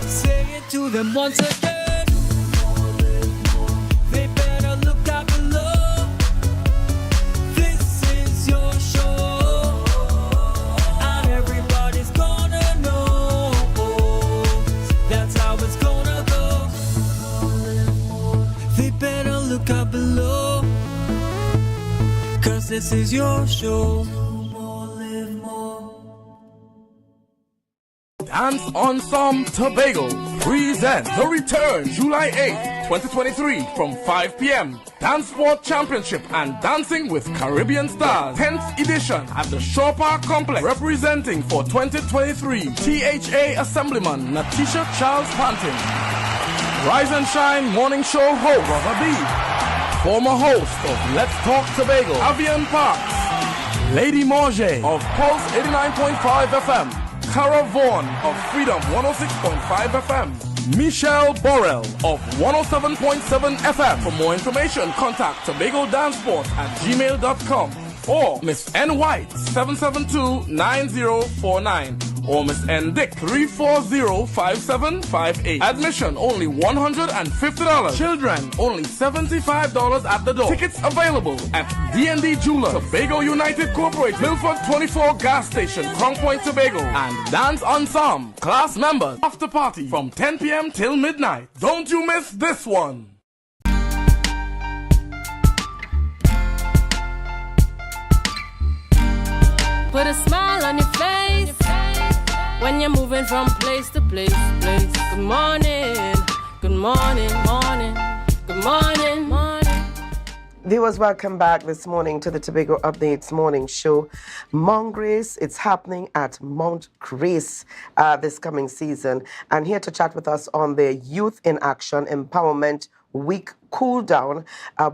Say it to them once again. They better look up below. This is your show, and everybody's gonna know. That's how it's gonna go. They better look up below, 'cause this is your show. Dance Ensemble Tobago presents the return July 8th, 2023 from 5 p.m. Dance Sport Championship and Dancing with Caribbean Stars 10th edition at the Shore Park Complex, representing for 2023 THA Assemblyman Natisha Charles Pantin. Rise and Shine morning show host Brother B, former host of Let's Talk Tobago Avian Parks, Lady Morge of Pulse 89.5 FM, Cara Vaughan of Freedom 106.5 FM, Michelle Borrell of 107.7 FM. For more information, contact tobagodanceport@gmail.com or Miss N. White 772-9049 or Miss N. Dick 340-5758. Admission only $150. Children only $75 at the door. Tickets available at D&D Jeweler, Tobago United Corporate, Milford 24 Gas Station, Crown Point, Tobago, and Dance Ensemble class members after party from 10 p.m. till midnight. Don't you miss this one. Put a smile on your face. when you're moving from place to place. Good morning, good morning, morning, good morning, morning. Viewers, welcome back this morning to the Tobago Updates morning show. Mount Grace, it's happening at Mount Grace this coming season. And here to chat with us on the Youth in Action Empowerment Week cool down,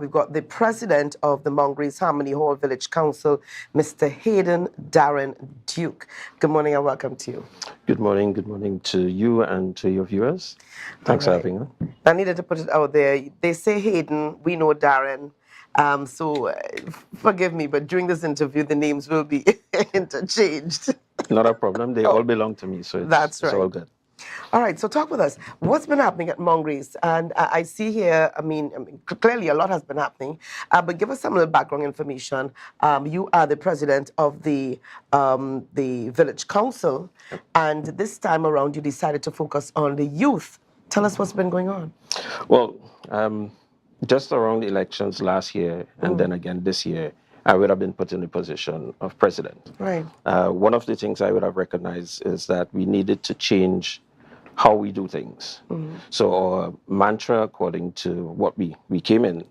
we've got the president of the Mount Grace Harmony Hall Village Council, Mr. Hayden Darren Duke. Good morning and welcome to you. Good morning to you and to your viewers. Thanks for having me. I needed to put it out there. They say Hayden, we know Darren. So forgive me, but during this interview, the names will be interchanged. Not a problem. They all belong to me, so it's all good. All right, so talk with us. What's been happening at Mount Grace? And I see here, I mean, clearly a lot has been happening, but give us some little background information. You are the president of the Village Council, and this time around you decided to focus on the youth. Tell us what's been going on. Well, just around the elections last year and then again this year, I would have been put in the position of president. Right. One of the things I would have recognized is that we needed to change how we do things. So our mantra, according to what we came in,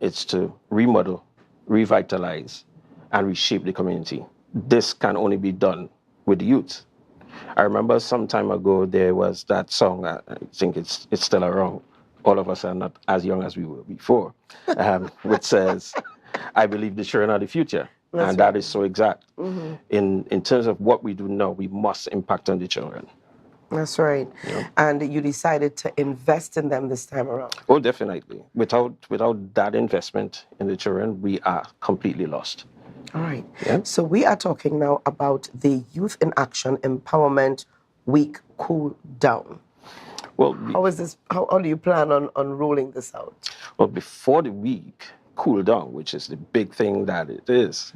it's to remodel, revitalize, and reshape the community. This can only be done with the youth. I remember some time ago there was that song, I think it's still around. All of us are not as young as we were before, which says, I believe the children are the future. That's and right. that is so exact. In terms of what we do now, we must impact on the children. That's right. Yeah. And you decided to invest in them this time around. Oh, definitely. Without that investment in the children, we are completely lost. All right. Yeah. So we are talking now about the Youth in Action Empowerment Week cool down. Well, how is this? How do you plan on rolling this out? Well, before the week cool down, which is the big thing that it is,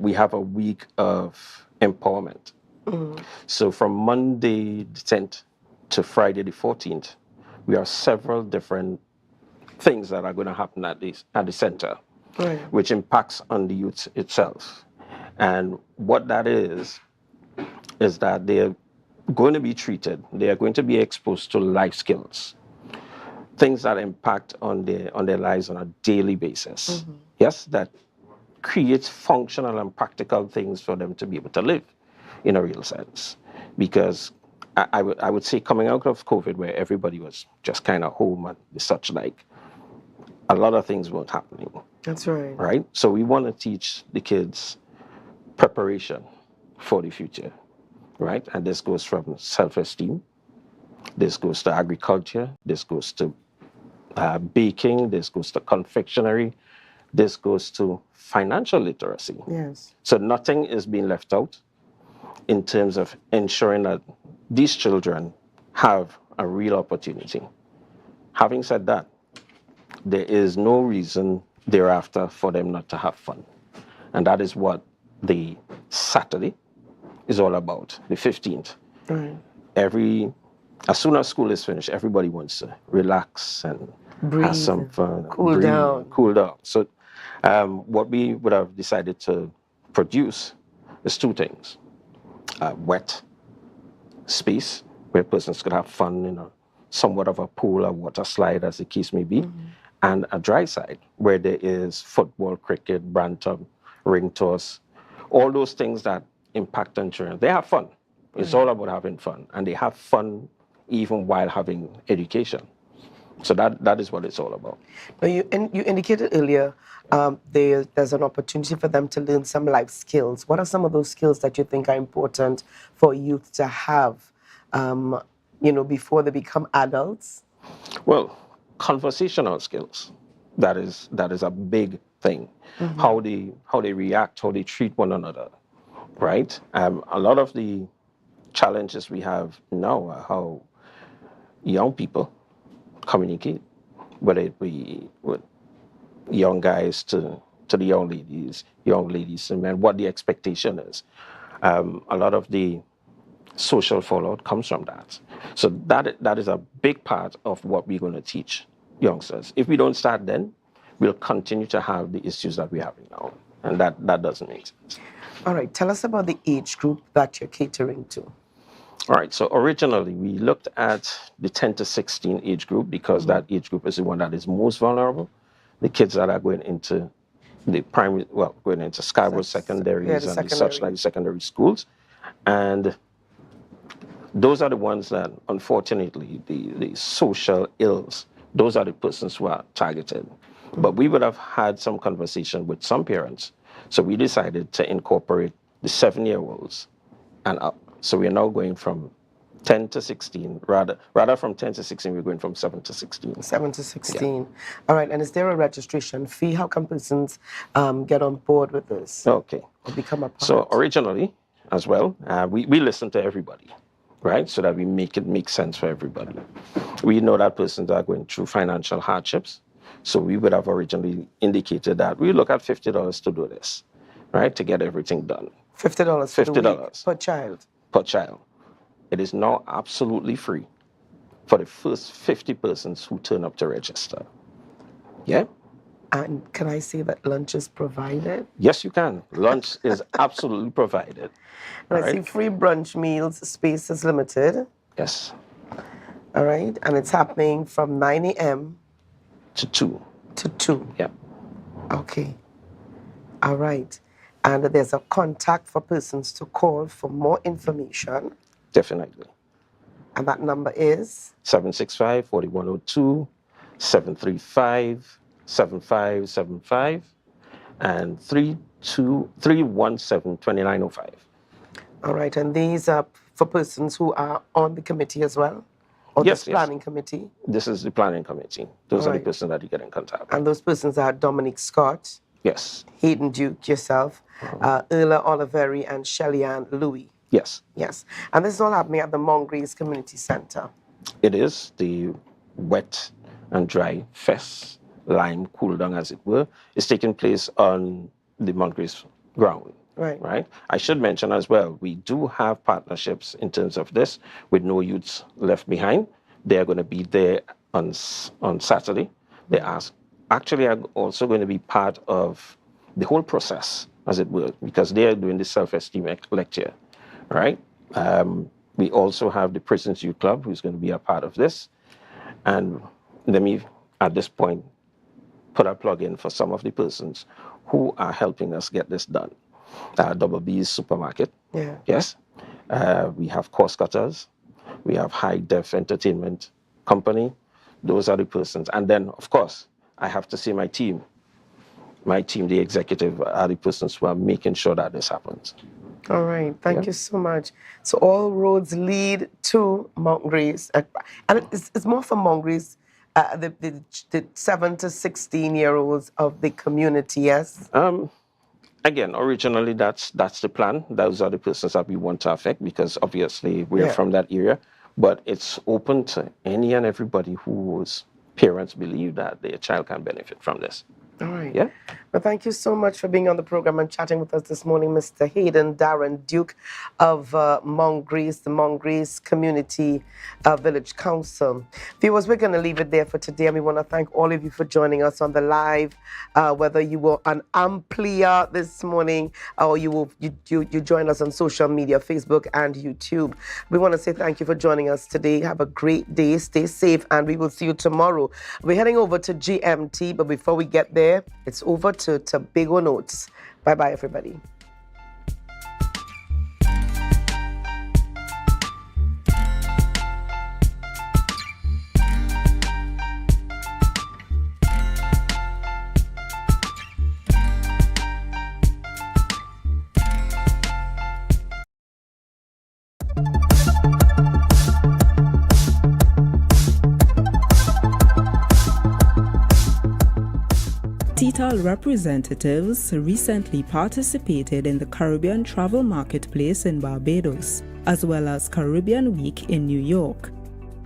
we have a week of empowerment. So from Monday the 10th to Friday the 14th, we have several different things that are going to happen at the center, which impacts on the youth itself. And what that is that they're going to be treated, they are going to be exposed to life skills, things that impact on their lives on a daily basis. Yes, that creates functional and practical things for them to be able to live in a real sense. Because I would say coming out of COVID, where everybody was just kind of home and such like, a lot of things weren't happening. That's right. Right? So we want to teach the kids preparation for the future. Right? And this goes from self-esteem, this goes to agriculture, this goes to baking, this goes to confectionery, this goes to financial literacy. Yes. So nothing is being left out in terms of ensuring that these children have a real opportunity. Having said that, there is no reason thereafter for them not to have fun. And that is what the Saturday is all about, the 15th. As soon as school is finished, everybody wants to relax and have some fun. Cool down. So what we would have decided to produce is two things. Wet space, where persons could have fun in somewhat of a pool or water slide, as the case may be, and a dry side, where there is football, cricket, bantam, ring toss, all those things that impact on children. They have fun. It's all about having fun, and they have fun even while having education. So that is what it's all about. Now you indicated earlier there's an opportunity for them to learn some life skills. What are some of those skills that you think are important for youth to have, before they become adults? Well, conversational skills. That is a big thing. How they react, how they treat one another. Right? A lot of the challenges we have now are how young people communicate, whether it be with young guys to the young ladies to men, what the expectation is. A lot of the social fallout comes from that. So that is a big part of what we're going to teach youngsters. If we don't start then, we'll continue to have the issues that we're having now. And that doesn't make sense. All right, tell us about the age group that you're catering to. All right, so originally we looked at the 10 to 16 age group because that age group is the one that is most vulnerable. The kids that are going into the primary, going into Scarborough secondaries and such like secondary schools. And those are the ones that, unfortunately, the social ills, those are the persons who are targeted. But we would have had some conversation with some parents. So we decided to incorporate the 7-year-olds and up. So we are now going from 10 to 16, rather from 10 to 16, we're going from 7 to 16. 7 to 16. Yeah. All right, and is there a registration fee? How can persons get on board with this? Okay. Or become a part? So originally, as well, we listen to everybody, right? So that we make it make sense for everybody. We know that persons are going through financial hardships. So we would have originally indicated that we look at $50 to do this, right? To get everything done. $50 for the $50 week per child? Per child. It is now absolutely free for the first 50 persons who turn up to register. Yeah? And can I say that lunch is provided? Yes, you can. Lunch is absolutely provided. And I see free brunch meals, space is limited. Yes. All right, and it's happening from 9 a.m. to 2. To 2. Yeah. Okay. All right. And there's a contact for persons to call for more information. Definitely. And that number is? 765-4102, 735-7575, and 317-2905. All right, and these are for persons who are on the committee as well? Or Yes, this planning committee? This is the planning committee. Those All are the right. persons that you get in contact with. And those persons are Dominic Scott? Yes. Hayden Duke, yourself, Erla Oliveri, and Shelley-Ann Louis? Yes. Yes. And this is all happening at the Mongrace Community Center? It is the wet and dry fest, lime cool down as it were, is taking place on the Mongrace ground. Right. Right. I should mention as well, we do have partnerships in terms of this with No Youths Left Behind. They are going to be there on Saturday. They are also going to be part of the whole process, as it were, because they are doing the self-esteem lecture. Right. We also have the Prisons Youth Club, who's going to be a part of this. And let me, at this point, put a plug in for some of the persons who are helping us get this done. Double B's Supermarket. Yeah. Yes. We have Cost Cutters. We have High Def Entertainment Company. Those are the persons. And then, of course, I have to say my team. My team, the executive, are the persons who are making sure that this happens. All right. Thank you so much. So all roads lead to Mongrace. And it's more for Mongrace, the 7 to 16-year-olds of the community, yes? Again, originally, that's the plan. Those are the persons that we want to affect because obviously we're from that area. But it's open to any and everybody whose parents believe that their child can benefit from this. All right. Yeah. Well, thank you so much for being on the program and chatting with us this morning, Mr. Hayden Darren Duke of Mongrace, the Mongrace Community Village Council. Viewers, we're going to leave it there for today, and we want to thank all of you for joining us on the live, whether you were on Amplia this morning or you joined us on social media, Facebook and YouTube. We want to say thank you for joining us today. Have a great day. Stay safe, and we will see you tomorrow. We're heading over to GMT, but before we get there, it's over to Tobago Notes. Bye-bye, everybody. TTAL representatives recently participated in the Caribbean Travel Marketplace in Barbados, as well as Caribbean Week in New York.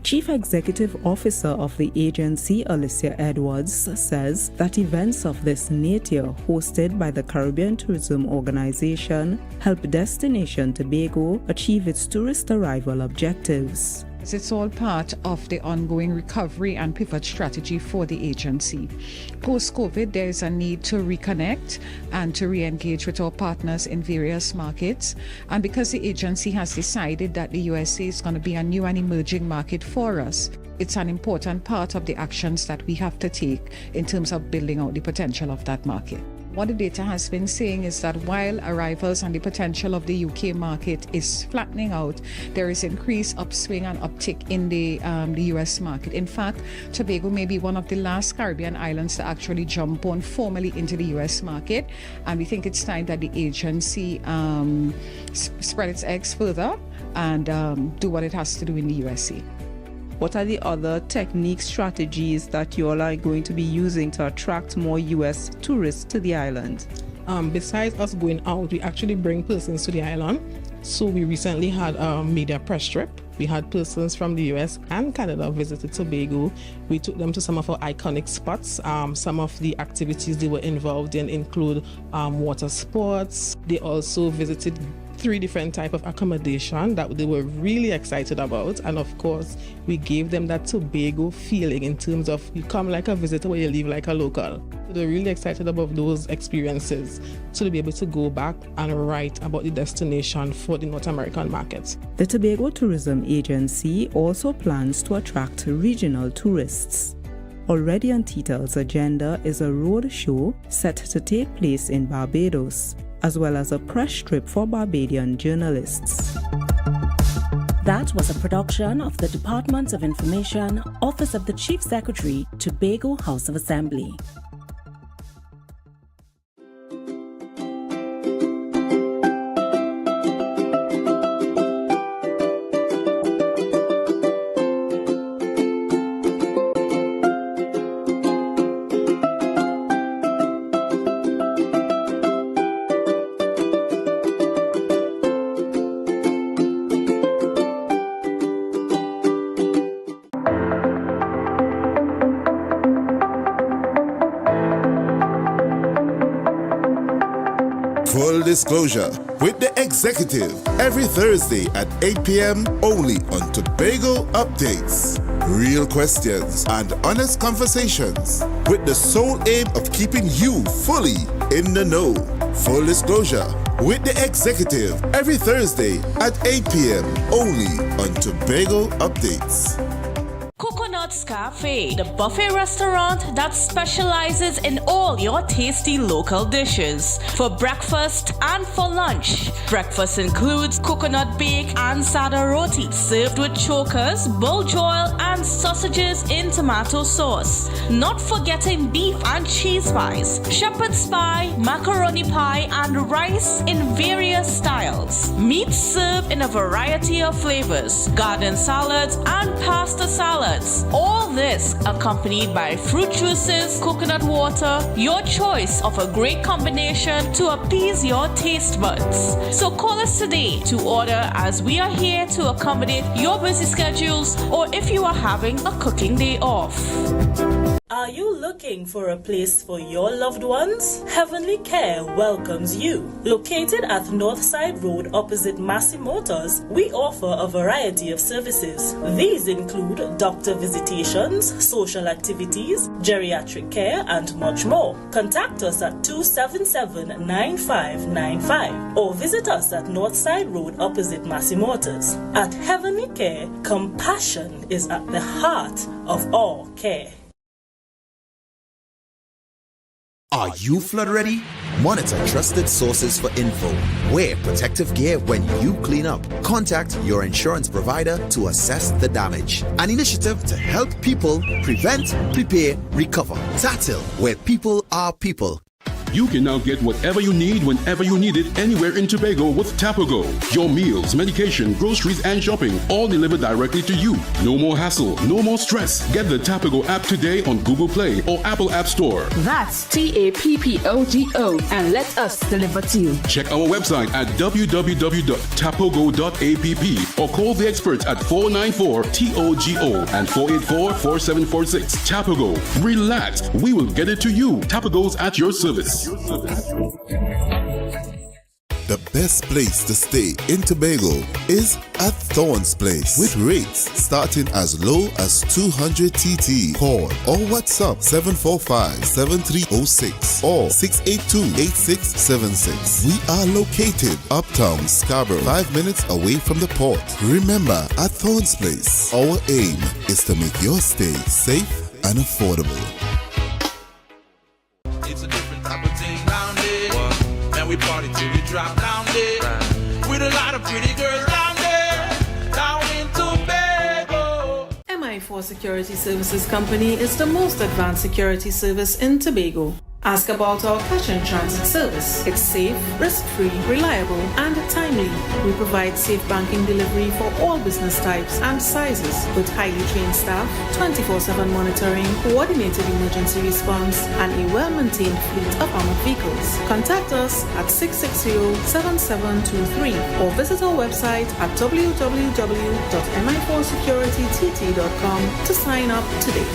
Chief Executive Officer of the agency, Alicia Edwards, says that events of this nature hosted by the Caribbean Tourism Organization help Destination Tobago achieve its tourist arrival objectives. It's all part of the ongoing recovery and pivot strategy for the agency. Post-COVID, there is a need to reconnect and to re-engage with our partners in various markets. And because the agency has decided that the USA is going to be a new and emerging market for us, it's an important part of the actions that we have to take in terms of building out the potential of that market. What the data has been saying is that while arrivals and the potential of the UK market is flattening out, there is increased upswing and uptick in the US market. In fact, Tobago may be one of the last Caribbean islands to actually jump on formally into the US market, and we think it's time that the agency spread its eggs further and do what it has to do in the USA. What are the other techniques, strategies that you all are going to be using to attract more US tourists to the island? Besides us going out, we actually bring persons to the island. So we recently had a media press trip. We had persons from the US and Canada visited Tobago. We took them to some of our iconic spots. Some of the activities they were involved in include water sports. They also visited 3 different types of accommodation that they were really excited about. And of course, we gave them that Tobago feeling in terms of you come like a visitor but you leave like a local. So they're really excited about those experiences, so to be able to go back and write about the destination for the North American markets. The Tobago Tourism Agency also plans to attract regional tourists. Already on TTL's agenda is a road show set to take place in Barbados, as well as a press trip for Barbadian journalists. That was a production of the Department of Information, Office of the Chief Secretary, Tobago House of Assembly. Full disclosure with the executive every Thursday at 8 p.m. only on Tobago Updates. Real questions and honest conversations with the sole aim of keeping you fully in the know. Full disclosure with the executive every Thursday at 8 p.m. only on Tobago Updates. Coconut's Cafe, the buffet restaurant that specializes in all your tasty local dishes. For breakfast and for lunch. Breakfast includes coconut bake and sada roti, served with chokers, bull joil, and sausages in tomato sauce. Not forgetting beef and cheese pies, shepherd's pie, macaroni pie, and rice in various styles. Meat served in a variety of flavors, garden salads, and pasta salads. All this accompanied by fruit juices, coconut water, your choice of a great combination to appease your taste buds. So call us today to order, as we are here to accommodate your busy schedules or if you are having a cooking day off. Are you looking for a place for your loved ones? Heavenly Care welcomes you. Located at Northside Road opposite Massey Motors, we offer a variety of services. These include doctor visitations, social activities, geriatric care, and much more. Contact us at 277-9595 or visit us at Northside Road opposite Massey Motors. At Heavenly Care, compassion is at the heart of all care. Are you flood ready? Monitor trusted sources for info. Wear protective gear when you clean up. Contact your insurance provider to assess the damage. An initiative to help people prevent, prepare, recover. TATIL, where people are people. You can now get whatever you need whenever you need it anywhere in Tobago with Tobago. Your meals, medication, groceries, and shopping all delivered directly to you. No more hassle, no more stress. Get the Tobago app today on Google Play or Apple App Store. That's TAPPOGO and let us deliver to you. Check our website at www.tapogo.app or call the experts at 494-TOGO and 484-4746. Tobago. Relax. We will get it to you. Tobago's at your service. The best place to stay in Tobago is at Thorns Place with rates starting as low as 200 TT. Call or WhatsApp 745-7306 or 682-8676. We are located uptown Scarborough, 5 minutes away from the port. Remember, at Thorns Place, our aim is to make your stay safe and affordable. It's a different type of thing down there. And we party till we drop down there. With a lot of pretty girls down there. Down in Tobago. MI4 Security Services Company is the most advanced security service in Tobago. Ask about our cash and transit service. It's safe, risk-free, reliable, and timely. We provide safe banking delivery for all business types and sizes with highly trained staff, 24/7 monitoring, coordinated emergency response, and a well-maintained fleet of armored vehicles. Contact us at 660-7723 or visit our website at www.mi4securitytt.com to sign up today.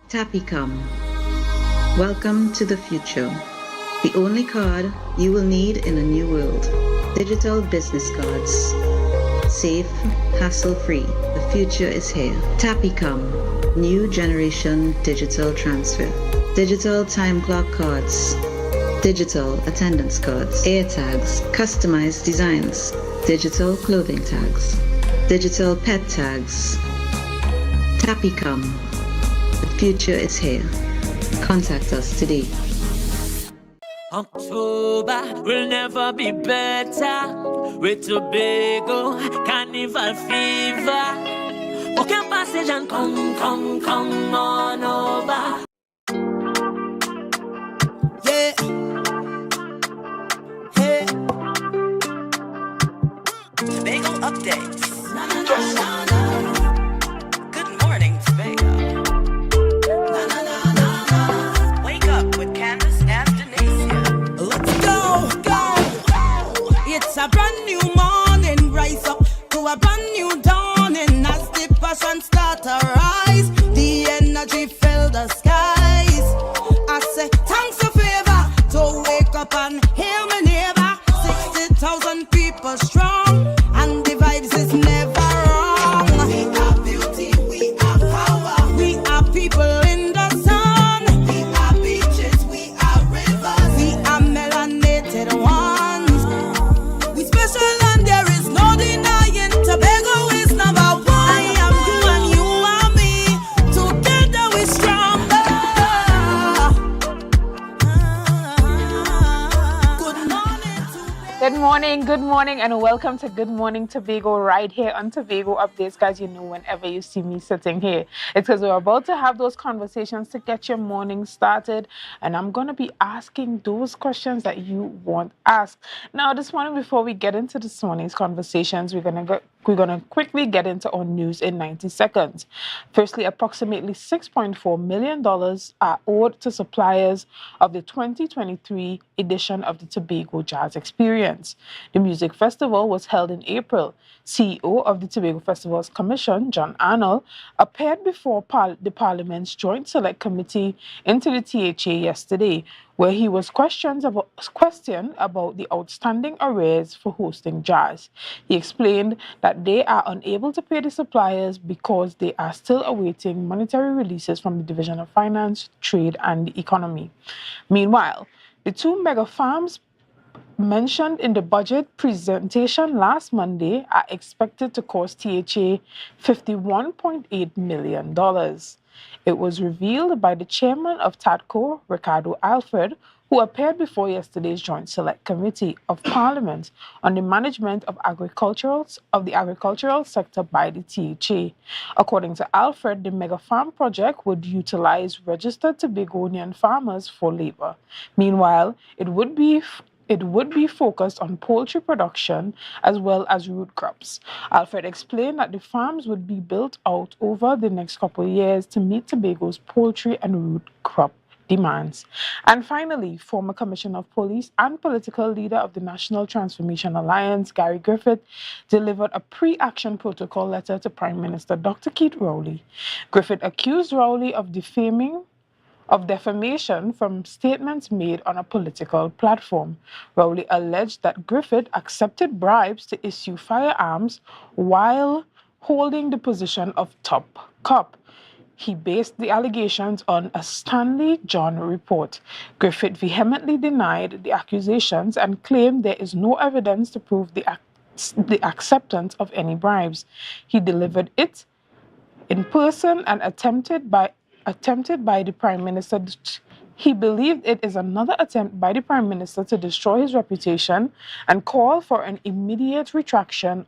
Tapicom. Welcome to the future. The only card you will need in a new world. Digital business cards. Safe, hassle-free. The future is here. Tapicom. New generation digital transfer. Digital time clock cards. Digital attendance cards. Air tags. Customized designs. Digital clothing tags. Digital pet tags. Tapicom. The future is here. Contact us today. October will never be better. With Tobago, carnival fever. Book your passage and come on over. Yeah. Hey. Tobago updates. Good morning, Tobago. Wake up with Candace and Denasia. Let's go. It's a brand new morning, rise up to a brand new dawning. As the passion start to rise, the energy fill the skies. I say thanks for favor to wake up and hear me neighbor. 60,000 people strong, and the vibes is never wrong. We are beauty, we are power, we are people in the sun. We are beaches, we are rivers, we are melanated ones. We special and there is no denying. Tobago is number one. I am you and you are me. Together we stronger. Good morning, and welcome to Good Morning Tobago right here on Tobago Updates. Guys, you know whenever you see me sitting here, it's because we're about to have those conversations to get your morning started, and I'm going to be asking those questions that you want asked. Now, this morning, before we get into this morning's conversations, we're going to quickly get into our news in 90 seconds. Firstly, approximately $6.4 million are owed to suppliers of the 2023 edition of the Tobago Jazz Experience. The music festival was held in April. CEO of the Tobago Festivals Commission, John Arnold, appeared before the Parliament's Joint Select Committee into the THA yesterday, where he was questioned about the outstanding arrears for hosting jazz. He explained that they are unable to pay the suppliers because they are still awaiting monetary releases from the Division of Finance, Trade and the Economy. Meanwhile, the two mega farms mentioned in the budget presentation last Monday are expected to cost THA $51.8 million. It was revealed by the chairman of TATCO, Ricardo Alfred, who appeared before yesterday's Joint Select Committee of Parliament on the management of the agricultural sector by the THA. According to Alfred, the mega farm project would utilize registered Tobagonian farmers for labor. Meanwhile, it would be focused on poultry production as well as root crops. Alfred explained that the farms would be built out over the next couple of years to meet Tobago's poultry and root crop demands. And finally, former Commissioner of Police and political leader of the National Transformation Alliance, Gary Griffith, delivered a pre-action protocol letter to Prime Minister Dr. Keith Rowley. Griffith accused Rowley of defamation from statements made on a political platform. Rowley alleged that Griffith accepted bribes to issue firearms while holding the position of top cop. He based the allegations on a Stanley John report. Griffith vehemently denied the accusations and claimed there is no evidence to prove the acceptance of any bribes. He delivered it in person and attempted by the Prime Minister. He believed it is another attempt by the Prime Minister to destroy his reputation and call for an immediate retraction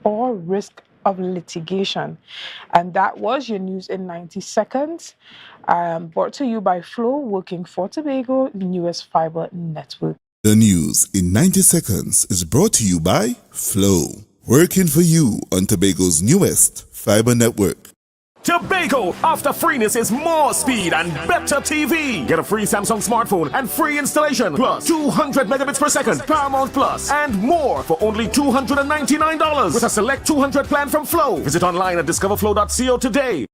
or risk of litigation. And that was your news in 90 seconds, brought to you by Flow, working for Tobago, the newest fiber network. The news in 90 seconds is brought to you by Flow, working for you on Tobago's newest fiber network. Tobago, after freeness is more speed and better TV. Get a free Samsung smartphone and free installation, plus 200 megabits per second, Paramount Plus, and more for only $299 with a select 200 plan from Flow. Visit online at discoverflow.co today.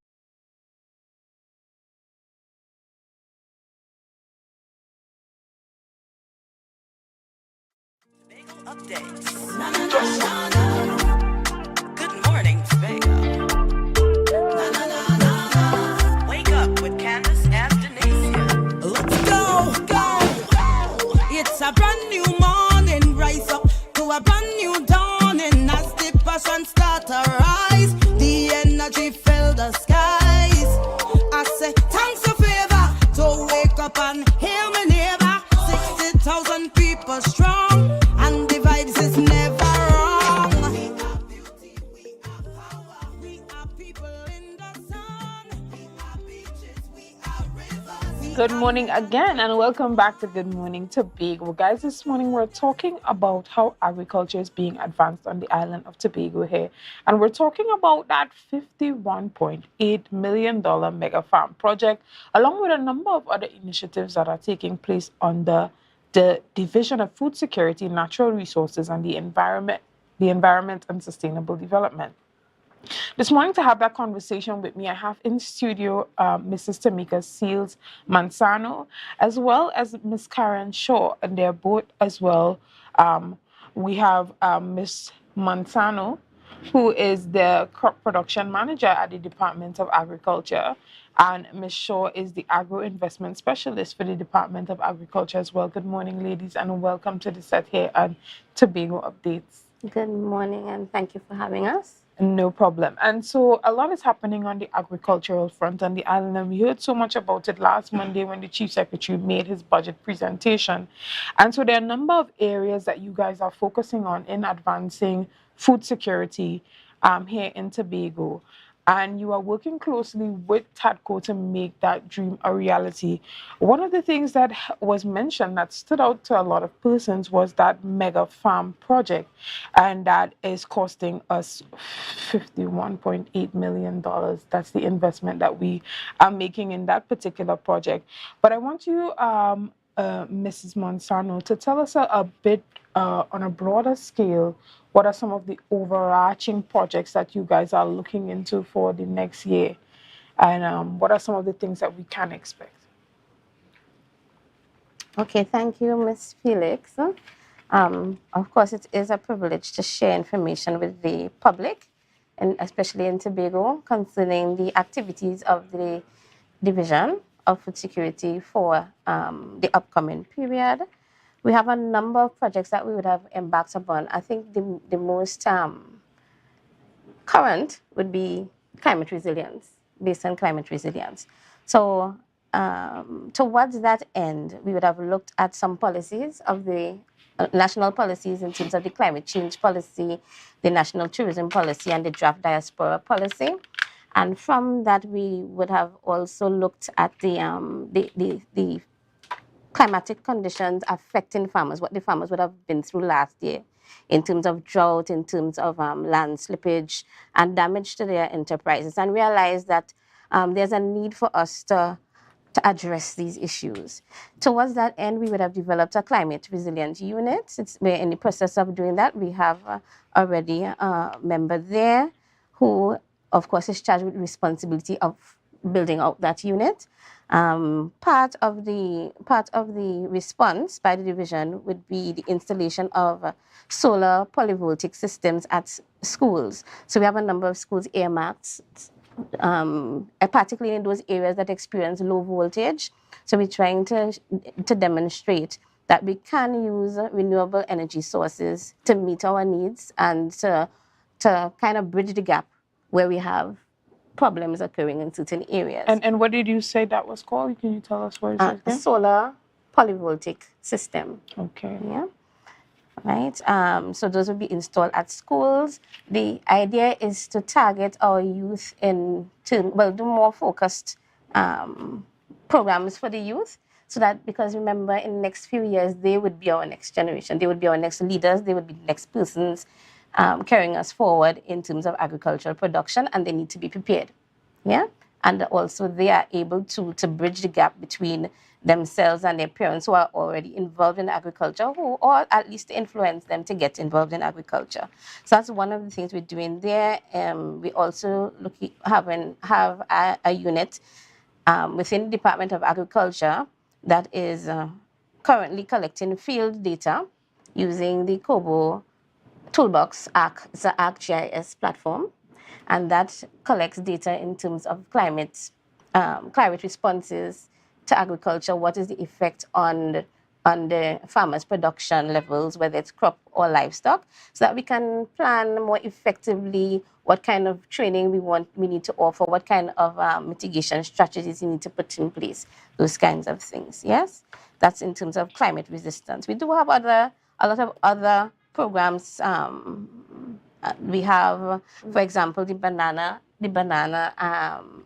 Good morning, Tobago. Wake up with Candace and Denasia. Let's go. It's a brand new morning. Rise up to a brand new dawning. As the passion start to rise, the energy fill the skies. I say thanks a favor to wake up and hail my neighbor. 60,000 people strong, and the vibes is never wrong. We are beauty, we are power, we are people in the sun. We are beaches, we are rivers. Good morning again, and welcome back to Good Morning Tobago. Guys, this morning we're talking about how agriculture is being advanced on the island of Tobago here. And we're talking about that $51.8 million mega farm project, along with a number of other initiatives that are taking place under the Division of Food Security, Natural Resources, and the Environment and Sustainable Development. This morning, to have that conversation with me, I have in studio Mrs. Tamika Seals Manzano, as well as Miss Karen Shaw, and they're both as well. We have Miss Manzano, who is the crop production manager at the Department of Agriculture, and Ms. Shaw is the agro investment specialist for the Department of Agriculture as well. Good morning, ladies, and welcome to the set here on Tobago Updates. Good morning, and thank you for having us. No problem. And so a lot is happening on the agricultural front on the island, and we heard so much about it last Monday when the Chief Secretary made his budget presentation. And so there are a number of areas that you guys are focusing on in advancing food security here in Tobago. And you are working closely with TADCO to make that dream a reality. One of the things that was mentioned that stood out to a lot of persons was that mega farm project, and that is costing us $51.8 million. That's the investment that we are making in that particular project. But I want you, Mrs. Manzano, to tell us a bit on a broader scale, what are some of the overarching projects that you guys are looking into for the next year? And what are some of the things that we can expect? Okay, thank you, Ms. Felix. Of course, it is a privilege to share information with the public, and especially in Tobago, concerning the activities of the Division of Food Security for the upcoming period. We have a number of projects that we would have embarked upon. I think the most current would be climate resilience, based on climate resilience. So towards that end, we would have looked at some policies of the national policies in terms of the climate change policy, the national tourism policy, and the draft diaspora policy. And from that, we would have also looked at the climatic conditions affecting farmers, what the farmers would have been through last year in terms of drought, in terms of land slippage and damage to their enterprises, and realize that there's a need for us to address these issues. Towards that end, we would have developed a climate resilience unit. We're in the process of doing that. We have already a member there who, of course, is charged with responsibility of building out that unit. Part of the response by the division would be the installation of solar polyvoltaic systems at schools. So we have a number of schools earmarked, particularly in those areas that experience low voltage. So we're trying to demonstrate that we can use renewable energy sources to meet our needs and to kind of bridge the gap where we have problems occurring in certain areas. And what did you say that was called? Can you tell us what it is? A solar polyvoltaic system. Okay. Yeah. Right. So those will be installed at schools. The idea is to target our youth do more focused programs for the youth, so that, because remember, in the next few years, they would be our next generation. They would be our next leaders. They would be the next persons carrying us forward in terms of agricultural production, and they need to be prepared. Yeah. And also they are able to bridge the gap between themselves and their parents who are already involved in agriculture, or at least influence them to get involved in agriculture. So that's one of the things we're doing there. We also have a unit within the Department of Agriculture that is currently collecting field data using the COBO Toolbox it's an ArcGIS platform, and that collects data in terms of climate responses to agriculture. What is the effect on the farmers' production levels, whether it's crop or livestock, so that we can plan more effectively what kind of training we need to offer, what kind of mitigation strategies we need to put in place, those kinds of things. Yes, that's in terms of climate resistance. We do have a lot of other programs. We have, for example, the banana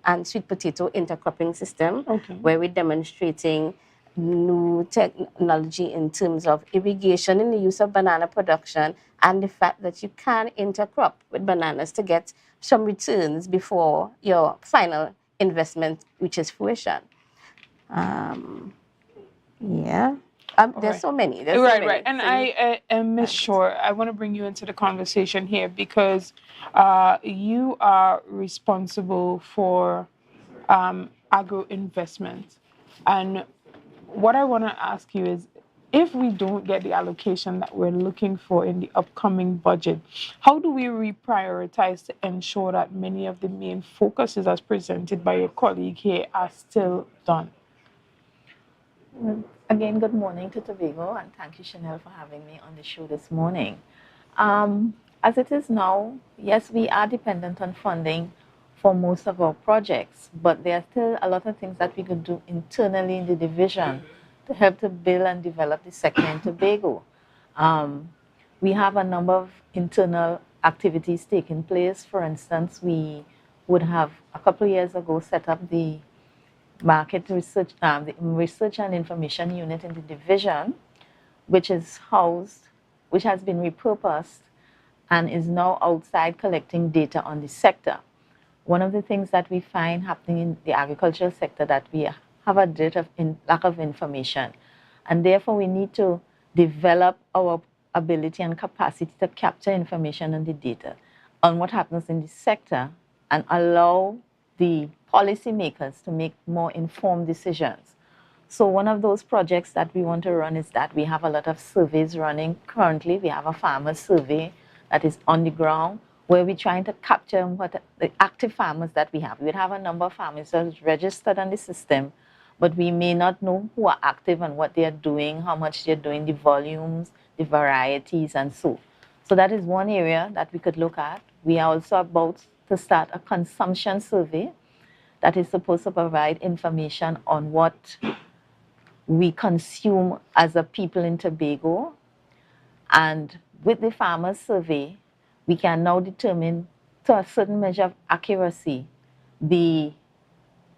and sweet potato intercropping system, where we're demonstrating new technology in terms of irrigation in the use of banana production, and the fact that you can intercrop with bananas to get some returns before your final investment reaches fruition. Yeah. There's so many. Right. And I Ms. Shore, I want to bring you into the conversation here because you are responsible for agro investment. And what I want to ask you is, if we don't get the allocation that we're looking for in the upcoming budget, how do we reprioritize to ensure that many of the main focuses as presented by your colleague here are still done? Again, good morning to Tobago, and thank you, Chanel, for having me on the show this morning. As it is now, yes, we are dependent on funding for most of our projects, but there are still a lot of things that we could do internally in the division to help to build and develop the sector in Tobago. We have a number of internal activities taking place. For instance, we would have, a couple of years ago, set up the market research, the research and information unit in the division, which is housed, which has been repurposed and is now outside collecting data on the sector. One of the things that we find happening in the agricultural sector, that we have a lack of information, and therefore we need to develop our ability and capacity to capture information on the data on what happens in the sector and allow the policymakers to make more informed decisions. So one of those projects that we want to run is that we have a lot of surveys running. Currently, we have a farmer survey that is on the ground, where we're trying to capture what the active farmers that we have. We have a number of farmers that are registered on the system, but we may not know who are active and what they are doing, how much they're doing, the volumes, the varieties, and so. So that is one area that we could look at. We are also about to start a consumption survey that is supposed to provide information on what we consume as a people in Tobago. And with the farmers survey, we can now determine to a certain measure of accuracy the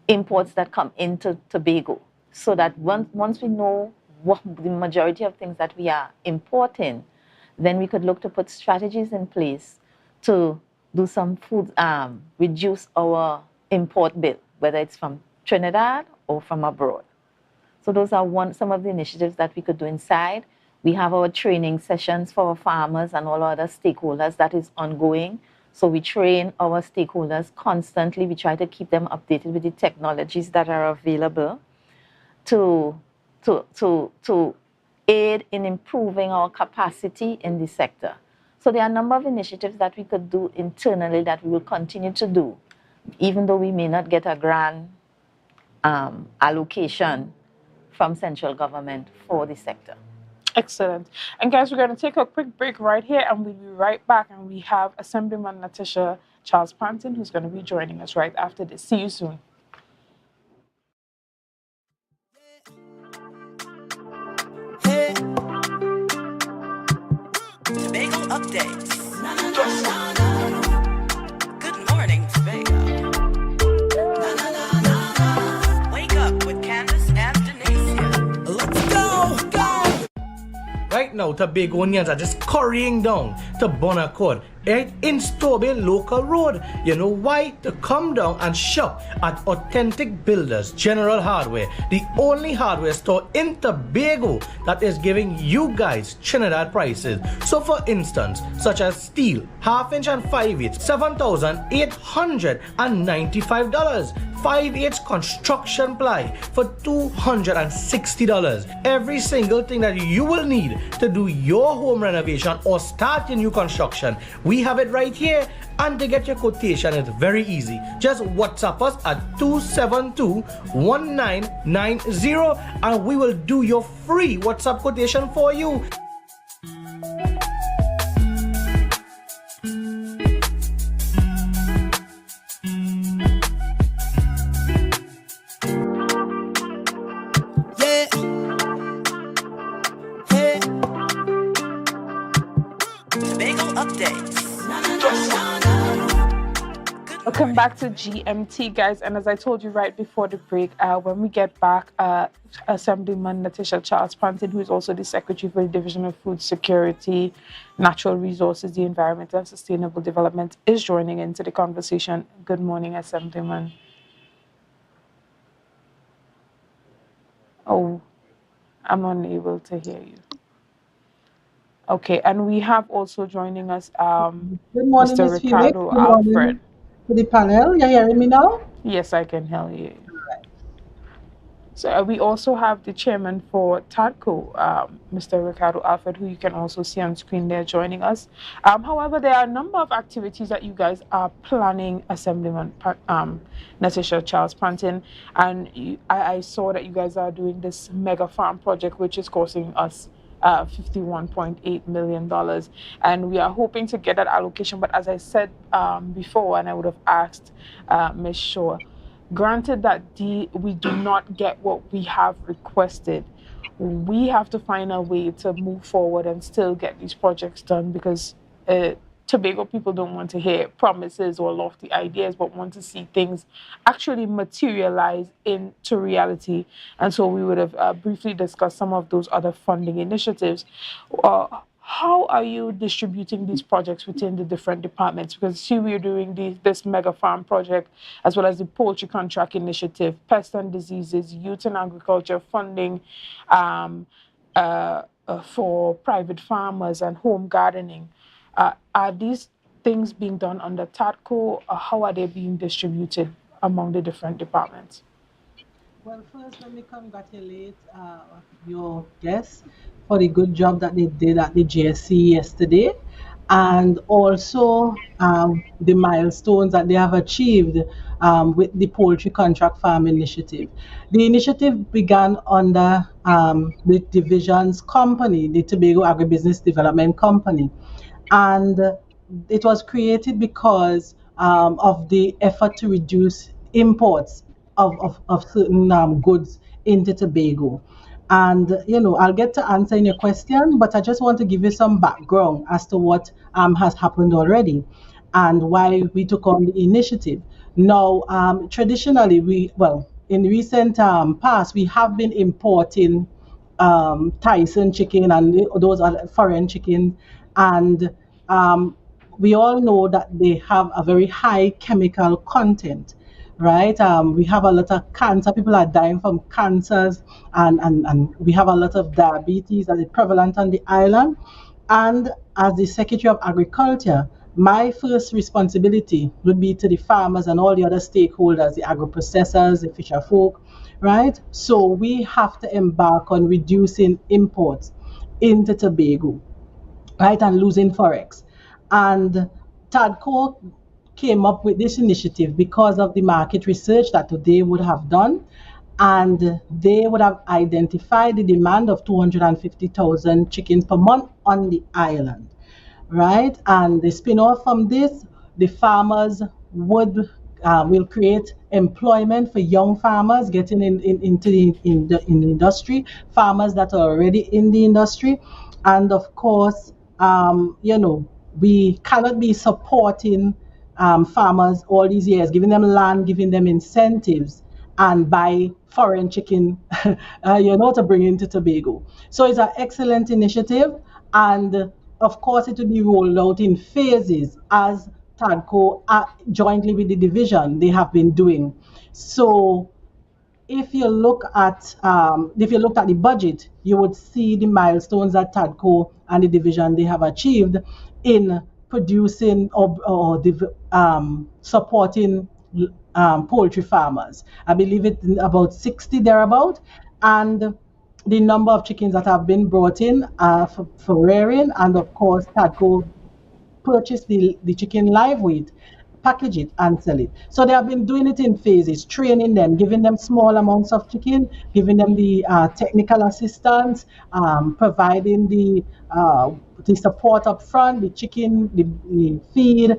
imports that come into Tobago, so that once we know what the majority of things that we are importing, then we could look to put strategies in place to do some food, reduce our import bill, whether it's from Trinidad or from abroad. So those are some of the initiatives that we could do inside. We have our training sessions for our farmers and all other stakeholders that is ongoing. So we train our stakeholders constantly. We try to keep them updated with the technologies that are available to aid in improving our capacity in the sector. So there are a number of initiatives that we could do internally that we will continue to do, even though we may not get a grant allocation from central government for the sector. Excellent. And guys, we're going to take a quick break right here, and we'll be right back. And we have Assemblyman Natasha Charles Panton, who's going to be joining us right after this. See you soon. Tobago updates. Good morning, Tobago. Wake up with Candace and Denasia. Let's go! Right now, Tobagonians are just scurrying down to Bonaccord, right in Stobie Local Road. You know why? To come down and shop at Authentic Builders General Hardware, the only hardware store in Tobago that is giving you guys Trinidad prices. So for instance, such as steel, 1/2 inch and 5/8, $7,895. 5/8 construction ply for $260. Every single thing that you will need to do your home renovation or start your new construction, we have it right here. And to get your quotation, it's very easy. Just WhatsApp us at 272-1990 and we will do your free WhatsApp quotation for you. Welcome back to GMT, guys. And as I told you right before the break, when we get back, Assemblyman Natasha Charles Panton, who is also the Secretary for the Division of Food Security, Natural Resources, the Environment and Sustainable Development, is joining into the conversation. Good morning, Assemblyman. Oh, I'm unable to hear you. Okay, and we have also joining us Good morning, Mr. Ms. Felix. Ricardo Good morning Alfred. to the panel. You're hearing me now? Yes, I can hear you. So we also have the chairman for TADCO, Mr. Ricardo Alfred, who you can also see on screen there joining us. However, there are a number of activities that you guys are planning, Assemblyman Natasha Charles Panton, and I saw that you guys are doing this mega farm project, which is costing us $51.8 million, and we are hoping to get that allocation. But as I said before, and I would have asked Ms. Shaw, granted that we do not get what we have requested, we have to find a way to move forward and still get these projects done, because Tobago people don't want to hear promises or lofty ideas, but want to see things actually materialize into reality. And so we would have briefly discussed some of those other funding initiatives. How are you distributing these projects within the different departments? Because see, we're doing this mega farm project, as well as the poultry contract initiative, pests and diseases, youth and agriculture funding for private farmers and home gardening. Are these things being done under TADCO, or how are they being distributed among the different departments? Well, first, let me congratulate your guests for the good job that they did at the GSC yesterday, and also the milestones that they have achieved with the poultry contract farm initiative. The initiative began under the division's company, the Tobago Agribusiness Development Company. And it was created because of the effort to reduce imports of certain goods into Tobago. And I'll get to answering your question, but I just want to give you some background as to what has happened already and why we took on the initiative. Now, traditionally, in recent past, we have been importing Tyson chicken and those are foreign chicken, and we all know that they have a very high chemical content, right? We have a lot of cancer. People are dying from cancers, and we have a lot of diabetes that is prevalent on the island. And as the Secretary of Agriculture, my first responsibility would be to the farmers and all the other stakeholders, the agro-processors, the fisher folk, right? So we have to embark on reducing imports into Tobago, right, and losing forex. And TADCO came up with this initiative because of the market research that they would have done, and they would have identified the demand of 250,000 chickens per month on the island, right? And the spin-off from this, the farmers will create employment for young farmers getting into the industry, farmers that are already in the industry, and of course, we cannot be supporting farmers all these years, giving them land, giving them incentives, and buy foreign chicken, to bring into Tobago. So it's an excellent initiative, and of course it will be rolled out in phases as TADCO jointly with the division they have been doing. So if you looked at the budget, you would see the milestones that TADCO and the division they have achieved in producing or supporting poultry farmers. I believe it's about 60 thereabout, and the number of chickens that have been brought in for rearing, and of course TADCO purchase the chicken live weight, package it and sell it. So they have been doing it in phases, training them, giving them small amounts of chicken, giving them the technical assistance, providing the support up front, the chicken, the feed,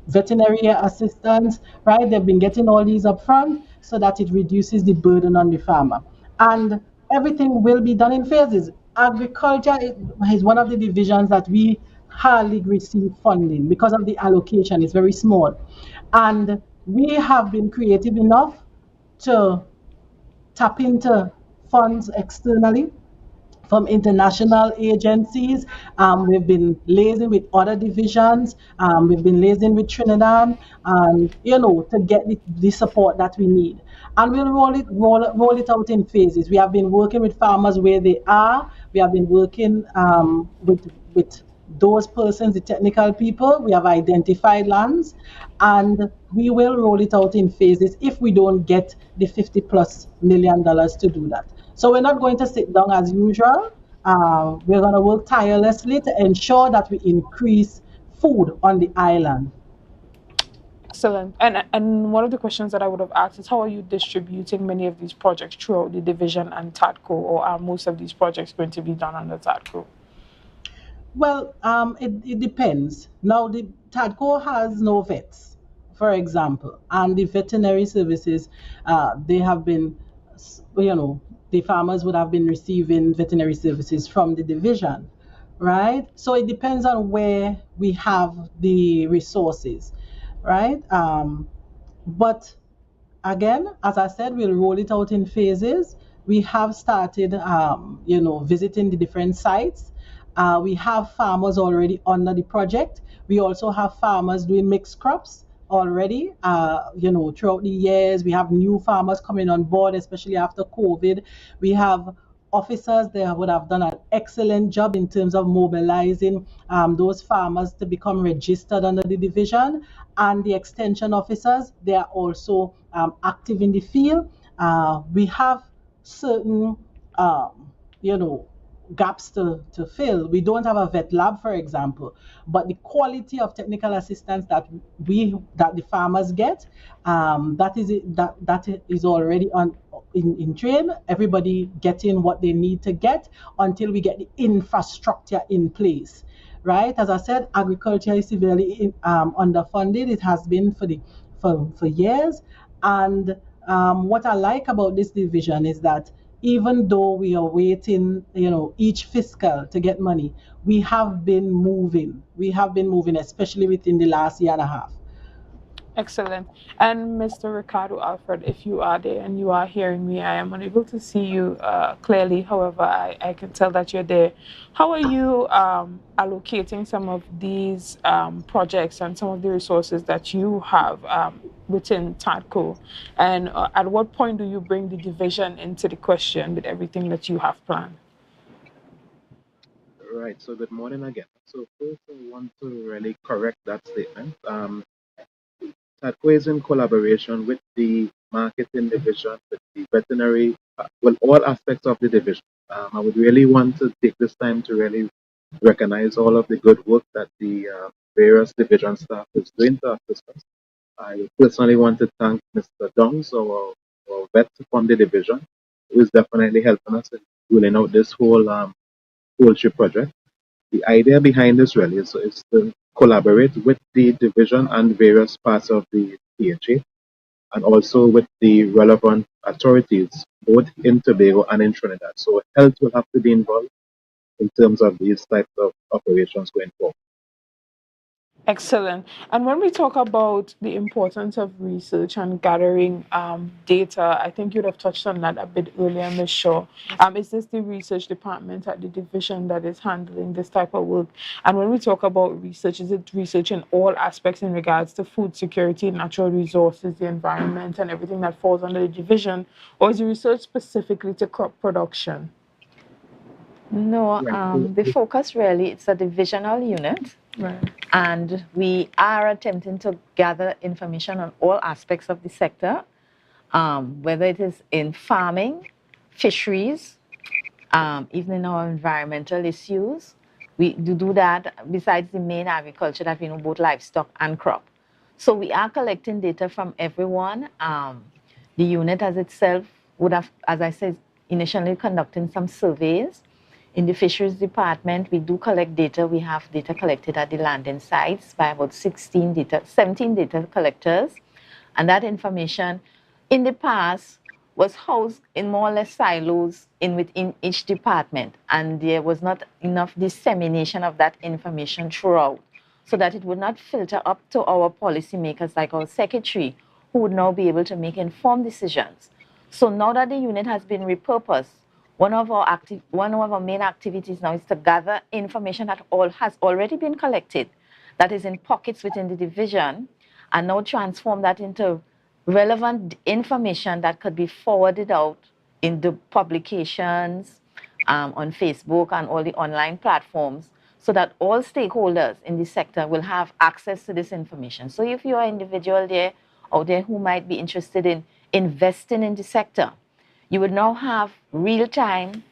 veterinary assistance, right? They've been getting all these up front so that it reduces the burden on the farmer. And everything will be done in phases. Agriculture is one of the divisions that we hardly receive funding because of the allocation is very small. And we have been creative enough to tap into funds externally from international agencies. We've been liaising with other divisions. We've been liaising with Trinidad, to get the support that we need. And we'll roll it out in phases. We have been working with farmers where they are. We have been working with those persons, the technical people. We have identified lands, and we will roll it out in phases if we don't get the $50+ million to do that. So we're not going to sit down as usual. We're going to work tirelessly to ensure that we increase food on the island. Excellent. And one of the questions that I would have asked is, how are you distributing many of these projects throughout the division and TADCO, or are most of these projects going to be done under TADCO? Well, it depends. Now, the TADCO has no vets, for example, and the veterinary services, they have been, the farmers would have been receiving veterinary services from the division, right? So it depends on where we have the resources, right? But again, as I said, we'll roll it out in phases. We have started, visiting the different sites. We have farmers already under the project. We also have farmers doing mixed crops already, throughout the years. We have new farmers coming on board, especially after COVID. We have officers that would have done an excellent job in terms of mobilizing those farmers to become registered under the division. And the extension officers, they are also active in the field. We have certain, gaps to fill. We don't have a vet lab, for example, but the quality of technical assistance that the farmers get, that is already in train. Everybody getting what they need to get until we get the infrastructure in place, right? As I said, agriculture is severely underfunded. It has been for the for years. And what I like about this division is that even though we are waiting, each fiscal to get money, we have been moving. We have been moving, especially within the last year and a half. Excellent. And Mr. Ricardo Alfred, if you are there and you are hearing me, I am unable to see you clearly. However, I can tell that you're there. How are you allocating some of these projects and some of the resources that you have within TADCO? And at what point do you bring the division into the question with everything that you have planned? Right, so good morning again. So first I want to really correct that statement. TADCO is in collaboration with the marketing division, with the veterinary, well, all aspects of the division. I would really want to take this time to really recognize all of the good work that the various division staff is doing to assist us. I would personally want to thank Mr. Dongs, our vet from the division, who is definitely helping us in rolling out this whole poultry project. The idea behind this really is to collaborate with the division and various parts of the PHA and also with the relevant authorities both in Tobago and in Trinidad. So health will have to be involved in terms of these types of operations going forward. Excellent. And when we talk about the importance of research and gathering data, I think you'd have touched on that a bit earlier in the show. Is this the research department at the division that is handling this type of work? And when we talk about research, is it research in all aspects in regards to food security, natural resources, the environment, and everything that falls under the division? Or is it research specifically to crop production? No, the focus really, it's a divisional unit. Right. And we are attempting to gather information on all aspects of the sector, whether it is in farming, fisheries, even in our environmental issues. We do that besides the main agriculture that we know, both livestock and crop. So we are collecting data from everyone. The unit as itself would have, as I said, initially conducting some surveys. In the fisheries department, we do collect data. We have data collected at the landing sites by about 17 data collectors. And that information in the past was housed in more or less silos within each department. And there was not enough dissemination of that information throughout, so that it would not filter up to our policymakers like our secretary, who would now be able to make informed decisions. So now that the unit has been repurposed, one of our main activities now is to gather information that has already been collected, that is in pockets within the division, and now transform that into relevant information that could be forwarded out in the publications, on Facebook and all the online platforms, so that all stakeholders in the sector will have access to this information. So if you're an individual out there who might be interested in investing in the sector, you would now have real-time,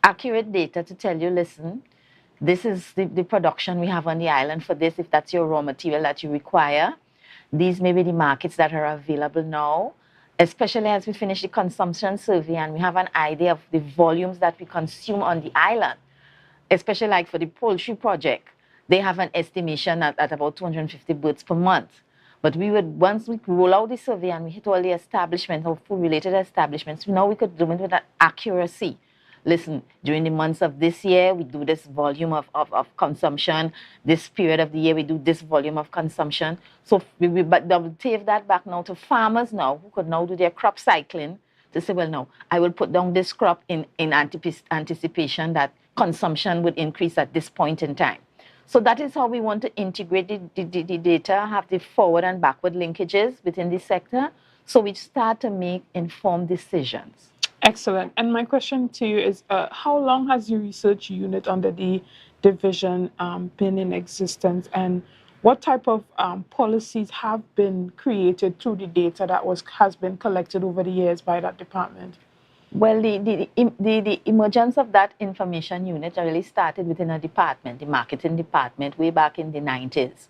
accurate data to tell you, listen, this is the production we have on the island for this, if that's your raw material that you require. These may be the markets that are available now, especially as we finish the consumption survey and we have an idea of the volumes that we consume on the island, especially like for the poultry project. They have an estimation at about 250 birds per month. But once we roll out the survey and we hit all the establishments or food-related establishments, now we could do it with that accuracy. Listen, during the months of this year, we do this volume of consumption. This period of the year, we do this volume of consumption. So we take that back now to farmers now, who could now do their crop cycling to say, well, no, I will put down this crop in anticipation that consumption would increase at this point in time. So that is how we want to integrate the data, have the forward and backward linkages within the sector, so we start to make informed decisions. Excellent. And my question to you is, how long has your research unit under the division been in existence, and what type of policies have been created through the data that has been collected over the years by that department? Well, the emergence of that information unit really started within a department, the marketing department, way back in the 90s.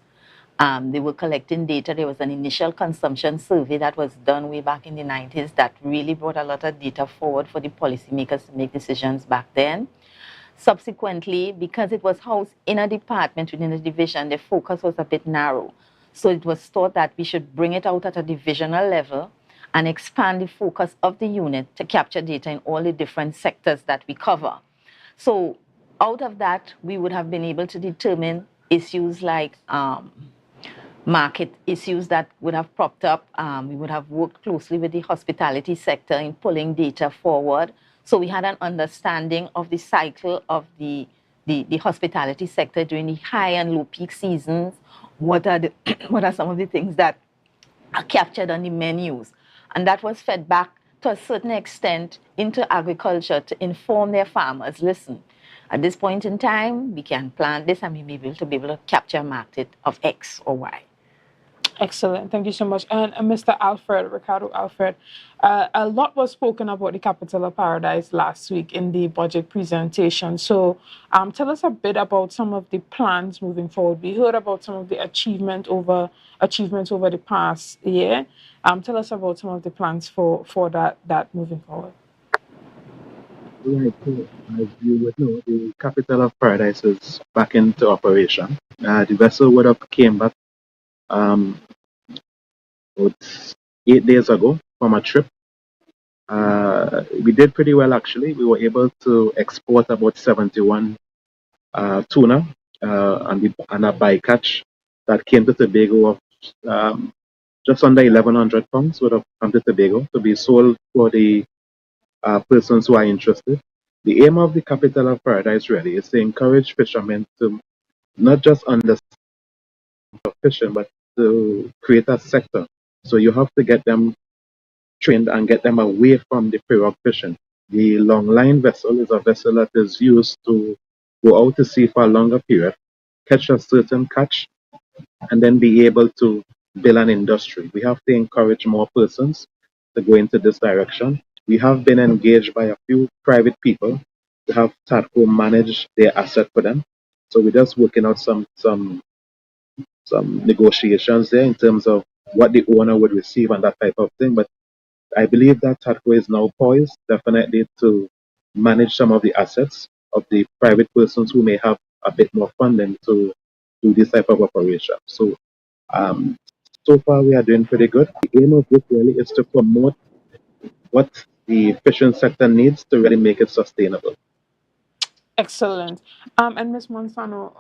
They were collecting data. There was an initial consumption survey that was done way back in the 90s that really brought a lot of data forward for the policymakers to make decisions back then. Subsequently, because it was housed in a department within a division, the focus was a bit narrow. So it was thought that we should bring it out at a divisional level and expand the focus of the unit to capture data in all the different sectors that we cover. So out of that, we would have been able to determine issues like market issues that would have propped up. We would have worked closely with the hospitality sector in pulling data forward. So we had an understanding of the cycle of the hospitality sector during the high and low peak seasons. What are what are some of the things that are captured on the menus? And that was fed back to a certain extent into agriculture to inform their farmers, listen, at this point in time, we can plant this and we may be able to capture a market of X or Y. Excellent. Thank you so much. And Mr. Alfred, Ricardo Alfred, a lot was spoken about the capital of paradise last week in the budget presentation. So tell us a bit about some of the plans moving forward. We heard about some of the achievements over the past year. Tell us about some of the plans for that moving forward. Right, so as you would know, the capital of paradise is back into operation. The vessel would have came back about 8 days ago from a trip. We did pretty well actually. We were able to export about 71 tuna and a bycatch that came to Tobago of just under 1,100 pounds would have come to Tobago to be sold for the persons who are interested. The aim of the capital of paradise really is to encourage fishermen to not just understand fishing, but to create a sector. So you have to get them trained and get them away from the pirogue fishing. The long line vessel is a vessel that is used to go out to sea for a longer period, catch a certain catch, and then be able to build an industry. We have to encourage more persons to go into this direction. We have been engaged by a few private people to have TATCO manage their asset for them. So we're just working out some negotiations there in terms of what the owner would receive and that type of thing. But I believe that TATCO is now poised definitely to manage some of the assets of the private persons who may have a bit more funding to do this type of operation. So so far we are doing pretty good. The aim of this really is to promote what the fishing sector needs to really make it sustainable. Excellent. And Ms. Monsanto,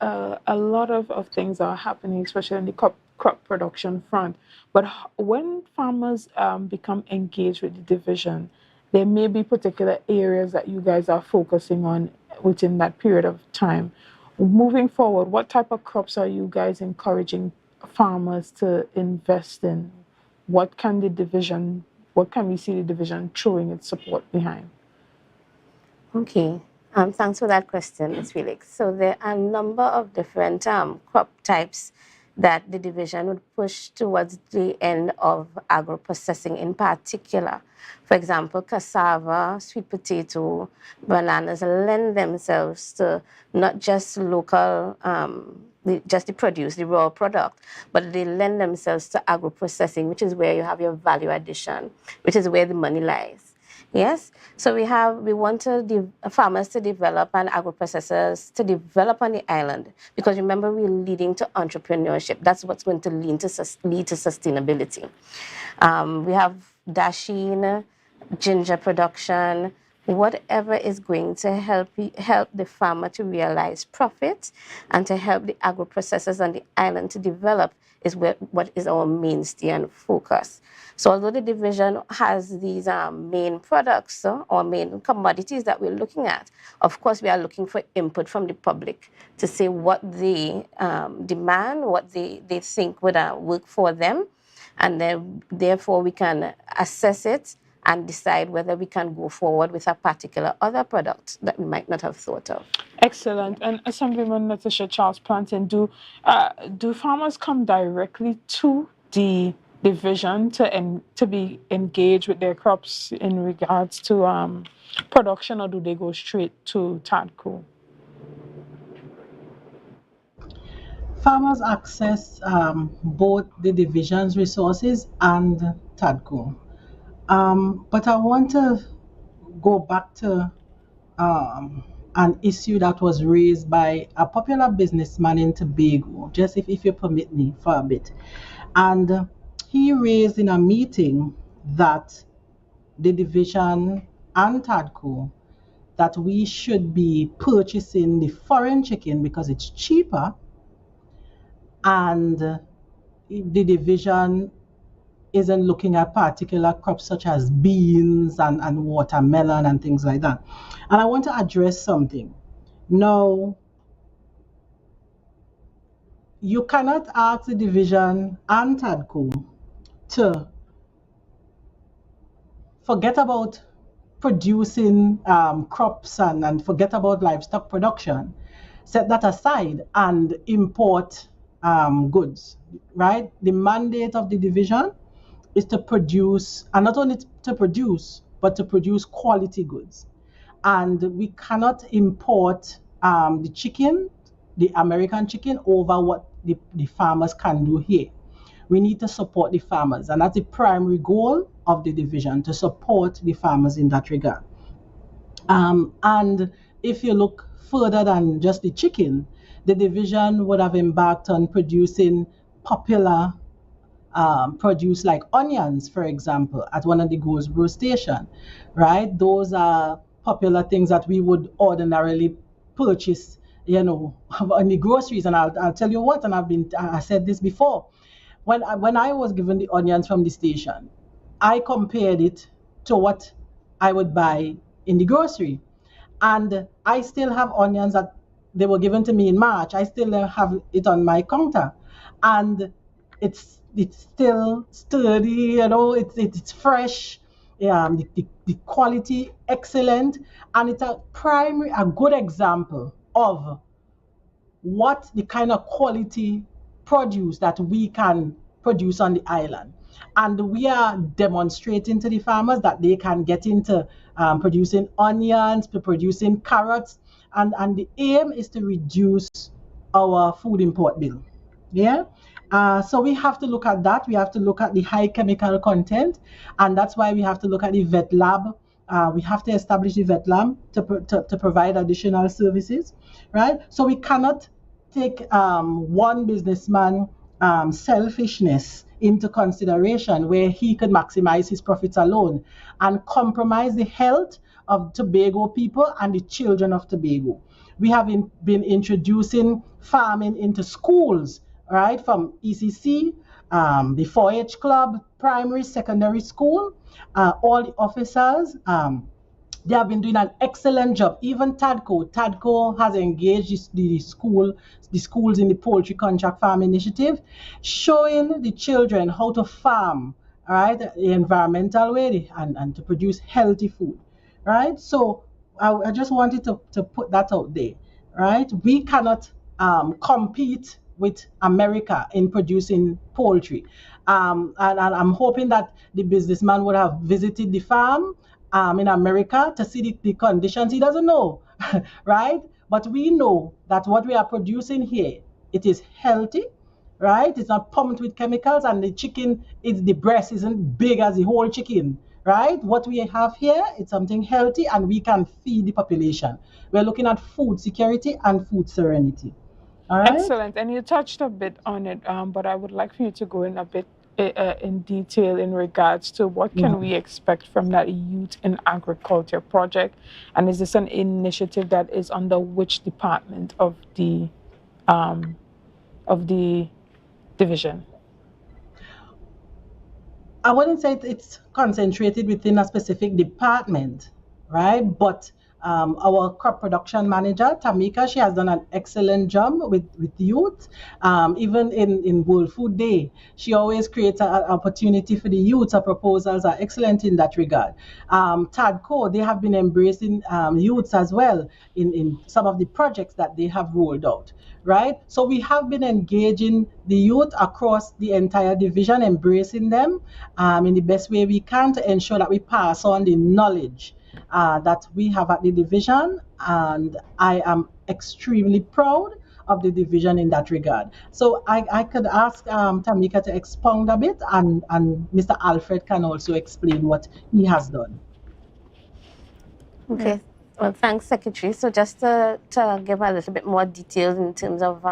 a lot of things are happening, especially in the crop production front. But when farmers become engaged with the division, there may be particular areas that you guys are focusing on within that period of time. Moving forward, what type of crops are you guys encouraging farmers to invest in? What can we see the division throwing its support behind? Okay. Thanks for that question, Ms. Felix. So there are a number of different crop types that the division would push towards the end of agro-processing in particular. For example, cassava, sweet potato, bananas lend themselves to not just local, just the produce, the raw product, but they lend themselves to agro-processing, which is where you have your value addition, which is where the money lies. Yes, so we want farmers to develop and agro-processors to develop on the island, because remember, we're leading to entrepreneurship. That's what's going to lead to sustainability. We have dasheen, ginger production, whatever is going to help the farmer to realize profit and to help the agro-processors on the island to develop is what is our mainstay and focus. So although the division has these main products or main commodities that we're looking at, of course we are looking for input from the public to say what they demand, what they think would work for them, and then therefore we can assess it and decide whether we can go forward with a particular other product that we might not have thought of. Excellent. And Assemblyman Natasha Charles Plantain, do farmers come directly to the division to be engaged with their crops in regards to production, or do they go straight to TATCO? Farmers access both the division's resources and TATCO. But I want to go back to an issue that was raised by a popular businessman in Tobago, just if you permit me for a bit. And he raised in a meeting that the division and TADCO, that we should be purchasing the foreign chicken because it's cheaper, and the division isn't looking at particular crops such as beans and watermelon and things like that. And I want to address something. Now, you cannot ask the division and TADCO to forget about producing crops and forget about livestock production, set that aside and import goods, right? The mandate of the division is to produce, and not only to produce, but to produce quality goods. And we cannot import the chicken, the American chicken, over what the farmers can do here. We need to support the farmers, and that's the primary goal of the division, to support the farmers in that regard. And if you look further than just the chicken, the division would have embarked on producing popular produce like onions, for example, at one of the Goldsboro station, right? Those are popular things that we would ordinarily purchase, in the groceries. And I'll tell you what, and I said this before, when I was given the onions from the station, I compared it to what I would buy in the grocery. And I still have onions that they were given to me in March. I still have it on my counter. And it's still sturdy, it's fresh. The quality excellent, and it's a good example of what the kind of quality produce that we can produce on the island. And we are demonstrating to the farmers that they can get into producing onions, producing carrots, and the aim is to reduce our food import bill. Yeah. So we have to look at that. We have to look at the high chemical content, and that's why we have to look at the vet lab. We have to establish the vet lab to provide additional services, right? So we cannot take one businessman selfishness into consideration where he could maximize his profits alone and compromise the health of Tobago people and the children of Tobago. We have been introducing farming into schools, right, from ECC, the 4-H club, primary, secondary school, all the officers, they have been doing an excellent job. Even TADCO has engaged the schools in the poultry contract farm initiative, showing the children how to farm, right, the environmental way and to produce healthy food, right? So I just wanted to put that out there, right? We cannot compete with America in producing poultry. And I'm hoping that the businessman would have visited the farm in America to see the conditions. He doesn't know, right? But we know that what we are producing here, it is healthy, right? It's not pumped with chemicals, and the breast isn't big as the whole chicken, right? What we have here, it's something healthy, and we can feed the population. We're looking at food security and food serenity. All right? Excellent. And you touched a bit on it, but I would like for you to go in a bit in detail in regards to what can we expect from that Youth in Agriculture project, and is this an initiative that is under which department of the division? I wouldn't say it's concentrated within a specific department, right? But our crop production manager, Tamika, she has done an excellent job with youth. Even in World Food Day, she always creates an opportunity for the youth. Her proposals are excellent in that regard. TADCO, they have been embracing youths as well in some of the projects that they have rolled out, right? So we have been engaging the youth across the entire division, embracing them in the best way we can to ensure that we pass on the knowledge that we have at the division, and I am extremely proud of the division in that regard. So I could ask Tamika to expound a bit, and Mr. Alfred can also explain what he has done. Okay, Well, thanks, Secretary. So just to give a little bit more details in terms of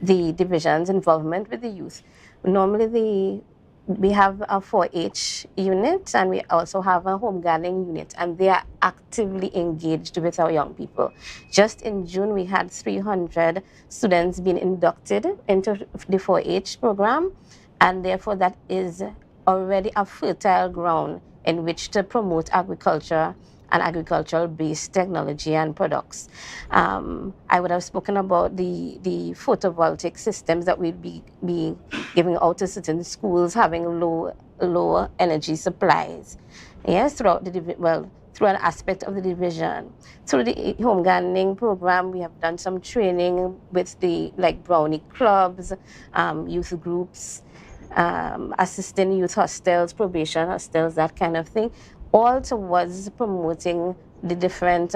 the division's involvement with the youth. Normally, we have a 4-H unit and we also have a home gardening unit, and they are actively engaged with our young people. Just in June, we had 300 students being inducted into the 4-H program, and therefore that is already a fertile ground in which to promote agriculture and agricultural-based technology and products. I would have spoken about the photovoltaic systems that we'd be giving out to certain schools having low energy supplies. Yes, throughout through an aspect of the division. Through the home gardening program, we have done some training with the brownie clubs, youth groups, assisting youth hostels, probation hostels, that kind of thing, all towards promoting the different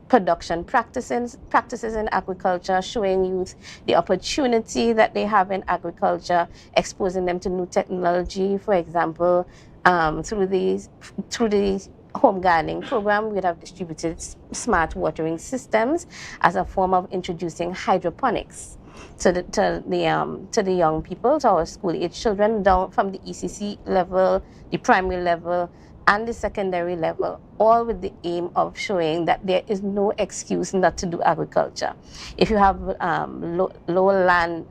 production practices in agriculture, showing youth the opportunity that they have in agriculture, exposing them to new technology. For example, through the home gardening program, we would have distributed smart watering systems as a form of introducing hydroponics to the young people, to our school-age children, down from the ECC level, the primary level, and the secondary level, all with the aim of showing that there is no excuse not to do agriculture. If you have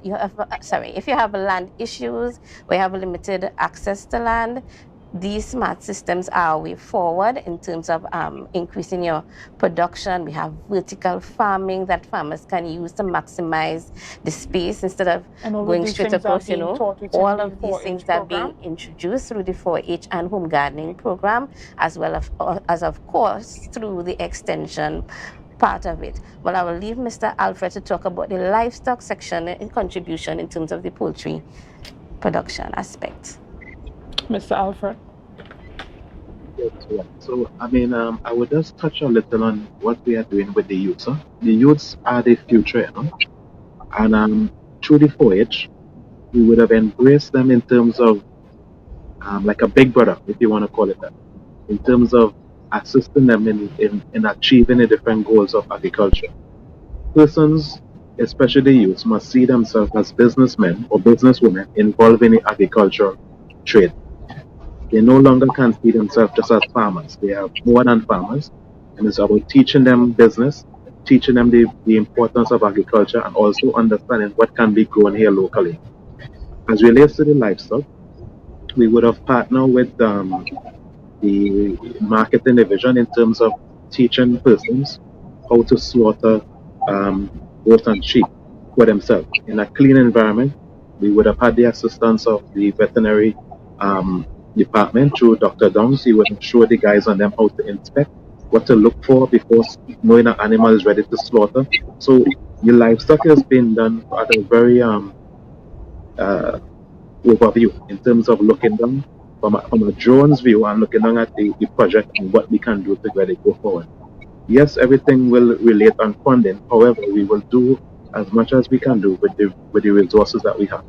if you have land issues, or you have limited access to land, these smart systems are a way forward in terms of increasing your production. We have vertical farming that farmers can use to maximize the space instead of going straight across, all of these things are being introduced through the 4-H and home gardening program, as well as of course, through the extension part of it. Well, I will leave Mr. Alfred to talk about the livestock section in contribution in terms of the poultry production aspect. Mr. Alfred. So, I would just touch a little on what we are doing with the youths. The youths are the future, and through the 4-H, we would have embraced them in terms of like a big brother, if you want to call it that, in terms of assisting them in achieving the different goals of agriculture. Persons, especially the youths, must see themselves as businessmen or businesswomen involved in the agricultural trade. They no longer can see themselves just as farmers. They are more than farmers, and it's about teaching them business, teaching them the importance of agriculture, and also understanding what can be grown here locally. As relates to the livestock, we would have partnered with the marketing division in terms of teaching persons how to slaughter goats and sheep for themselves in a clean environment. We would have had the assistance of the veterinary department through Dr. Downs. He would have showed the guys on them how to inspect, what to look for before knowing an animal is ready to slaughter. So the livestock has been done at a very overview in terms of looking down from a drone's view and looking down at the project and what we can do to really go forward. Yes, everything will relate on funding. However, we will do as much as we can do with the resources that we have.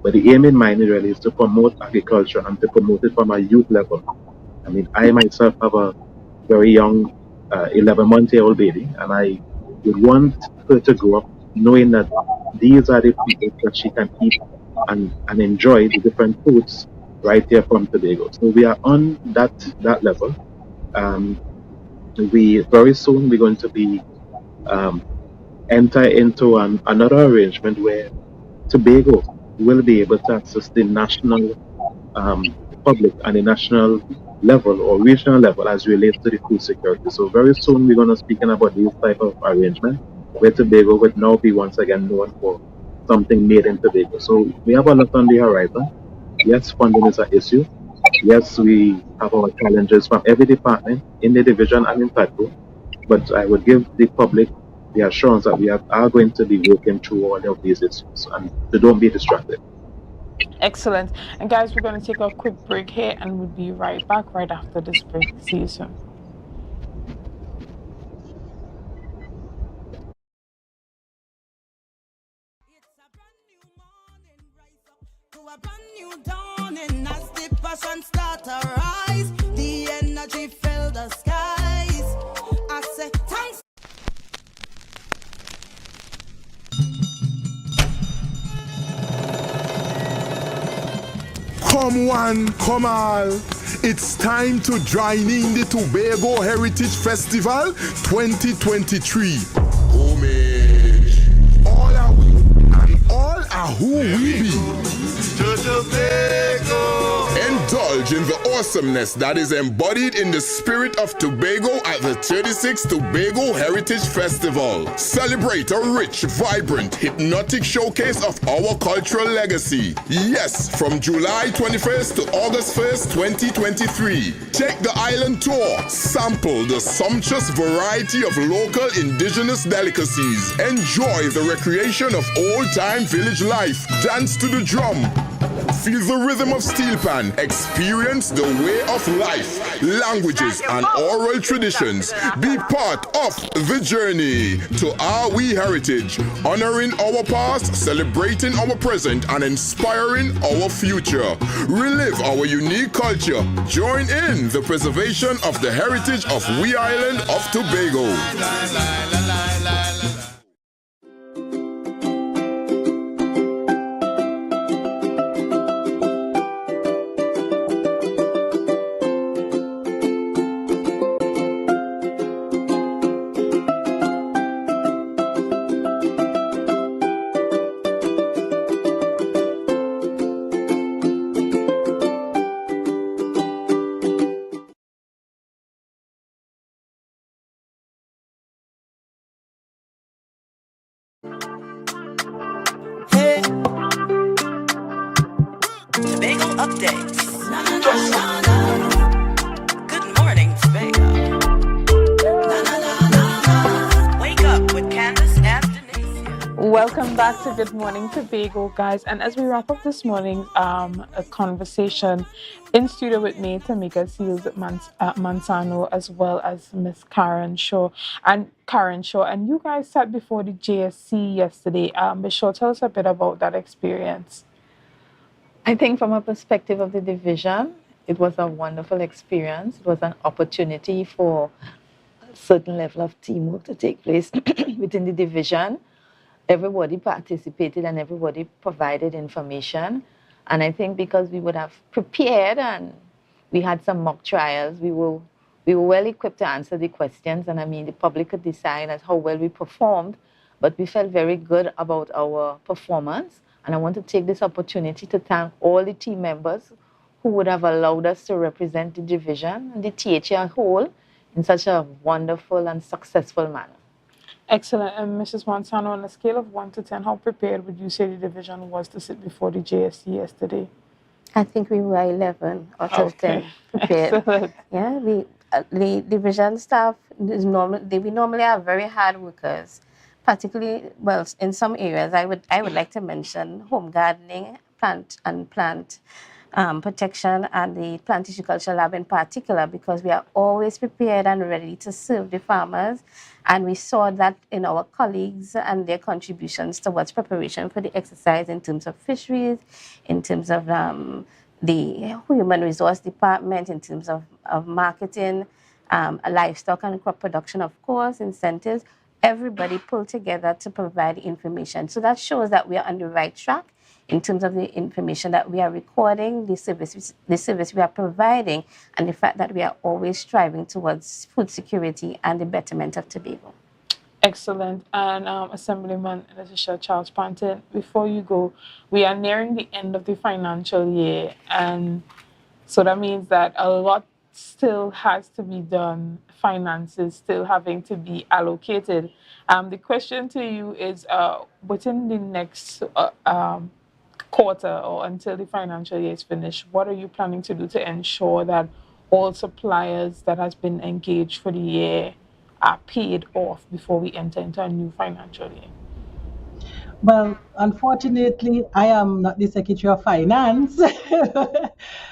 But the aim in mind really is to promote agriculture and to promote it from a youth level. I myself have a very young 11-month-old baby, and I would want her to grow up knowing that these are the people that she can eat and enjoy the different foods right here from Tobago. So we are on that level. Very soon we're going to be enter into another arrangement where Tobago will be able to access the national public and the national level or regional level as relates to the food security. So very soon we're going to speak about these type of arrangement where Tobago would now be once again known for something made in Tobago. So we have a lot on the horizon. Yes, funding is an issue. Yes, we have our challenges from every department in the division and in Tobago. But I would give the public the assurance that we are going to be working through all of these issues and to don't be distracted. Excellent. And guys, we're going to take a quick break here and we'll be right back right after this break. See you soon. A brand new dawning as the passion start to rise. The energy fill the skies. I Come one, come all. It's time to join in the Tobago Heritage Festival 2023. Homage. All are we and all are who we be. To Tobago. Indulge in the awesomeness that is embodied in the spirit of Tobago at the 36th Tobago Heritage Festival. Celebrate a rich, vibrant, hypnotic showcase of our cultural legacy. Yes, from July 21st to August 1st, 2023. Take the island tour. Sample the sumptuous variety of local indigenous delicacies. Enjoy the recreation of old-time village life. Dance to the drum. Feel the rhythm of steel pan. Experience the way of life, languages, and oral traditions. Be part of the journey to our we heritage, honoring our past, celebrating our present, and inspiring our future. Relive our unique culture. Join in the preservation of the heritage of we island of Tobago. Tobago updates. Good morning, Tobago. Wake up with Candace and Denise. Welcome back to Good Morning Tobago, guys. And as we wrap up this morning's a conversation in studio with me, Tamika Seals Manzano, as well as Miss Karen Shaw. And you guys sat before the JSC yesterday. Ms. Shaw, tell us a bit about that experience. I think from a perspective of the division, it was a wonderful experience. It was an opportunity for a certain level of teamwork to take place within the division. Everybody participated and everybody provided information. And I think because we would have prepared and we had some mock trials, we were well equipped to answer the questions. And I mean, the public could decide as how well we performed, but we felt very good about our performance. And I want to take this opportunity to thank all the team members who would have allowed us to represent the division and the THA as a whole in such a wonderful and successful manner. Excellent. And Mrs. Manzano, on a scale of 1 to 10, how prepared would you say the division was to sit before the JSC yesterday? I think we were 11 out of 10 prepared. Excellent. Yeah, the division staff we normally are very hard workers. Particularly, well, in some areas, I would like to mention home gardening, plant protection, and the plant tissue culture lab in particular, because we are always prepared and ready to serve the farmers. And we saw that in our colleagues and their contributions towards preparation for the exercise in terms of fisheries, in terms of the human resource department, in terms of marketing, livestock and crop production, of course, incentives. Everybody pulled together to provide information. So that shows that we are on the right track in terms of the information that we are recording, the service we are providing, and the fact that we are always striving towards food security and the betterment of Tobago. Excellent. And Assemblyman Letitia Charles Panton, before you go, we are nearing the end of the financial year, and so that means that a lot still has to be done, finances still having to be allocated. The question to you is, within the next quarter or until the financial year is finished, what are you planning to do to ensure that all suppliers that has been engaged for the year are paid off before we enter into a new financial year? Well, unfortunately, I am not the Secretary of Finance,